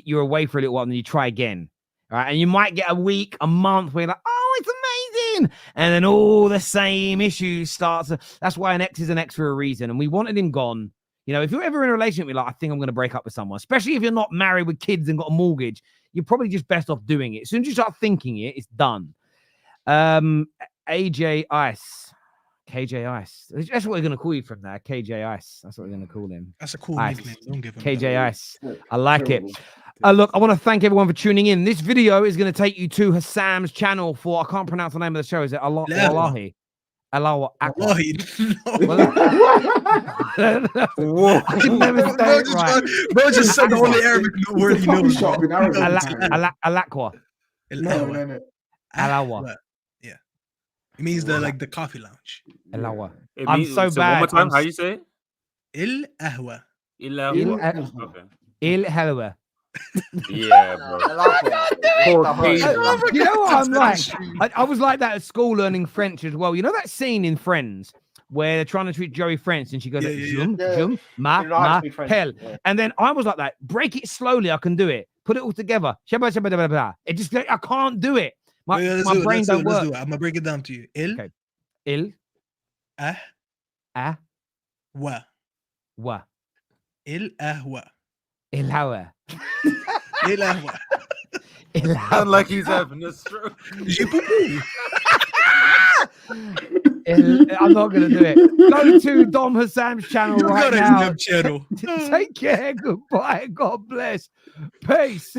Speaker 1: you're away for a little while, and then you try again, right? And you might get a week, a month where you're like, oh, it's amazing, and then all the same issues starts. That's why an ex is an ex for a reason, and we wanted him gone. You know, if you're ever in a relationship, you're like, I think I'm going to break up with someone, especially if you're not married with kids and got a mortgage, you're probably just best off doing it. As soon as you start thinking it, it's done. KJ Ice. That's what we're going to call you from there. KJ Ice. That's what we're going to call him.
Speaker 9: That's a cool
Speaker 1: Ice.
Speaker 9: nickname. Don't give him
Speaker 1: KJ
Speaker 9: that.
Speaker 1: Ice. I like it.
Speaker 5: Terrible.
Speaker 1: Look, I want to thank everyone for tuning in. This video is going to take you to Husam's channel for, I can't pronounce the name of the show. Is it Allahi? Allahi.
Speaker 9: Wallahi,
Speaker 1: I can never say it right.
Speaker 9: Bro just said the only Arabic word he knows.
Speaker 5: Shop in Arabic.
Speaker 1: Alaqwa.
Speaker 5: No.
Speaker 1: Alawa.
Speaker 9: Yeah. It means the coffee lounge.
Speaker 1: Alawa.
Speaker 6: It
Speaker 1: I'm
Speaker 6: means-
Speaker 1: so
Speaker 6: One
Speaker 1: bad.
Speaker 6: more time. How you say it?
Speaker 9: Il ahwa.
Speaker 6: Okay.
Speaker 1: Il Halwa.
Speaker 6: Yeah, bro.
Speaker 1: You know what I'm like? I was like that at school learning French as well. You know that scene in Friends where they're trying to treat Joey French and she goes,
Speaker 9: Yeah.
Speaker 1: Jum, ma,
Speaker 10: You know how to
Speaker 1: ma,
Speaker 10: speak French,
Speaker 1: hell.
Speaker 10: yeah.
Speaker 1: And then I was like that. Break it slowly. I can do it. Put it all together. Shabba, shabba, da, da, da. It just, I can't do it. My brain don't work.
Speaker 9: I'm gonna break it down to you. Il
Speaker 1: Okay. Il,
Speaker 9: ah wa.
Speaker 1: wa,
Speaker 9: Il ahwa.
Speaker 1: il hawa.
Speaker 9: Il ahwa.
Speaker 1: Il
Speaker 6: Sound
Speaker 1: hawa.
Speaker 6: like he's having a stroke.
Speaker 9: J'ai poupou.
Speaker 1: I'm not going to do it. Go to Dom Husam's channel
Speaker 9: You
Speaker 1: right
Speaker 9: got a
Speaker 1: now.
Speaker 9: Snap channel.
Speaker 1: Take care. Goodbye. God bless. Peace.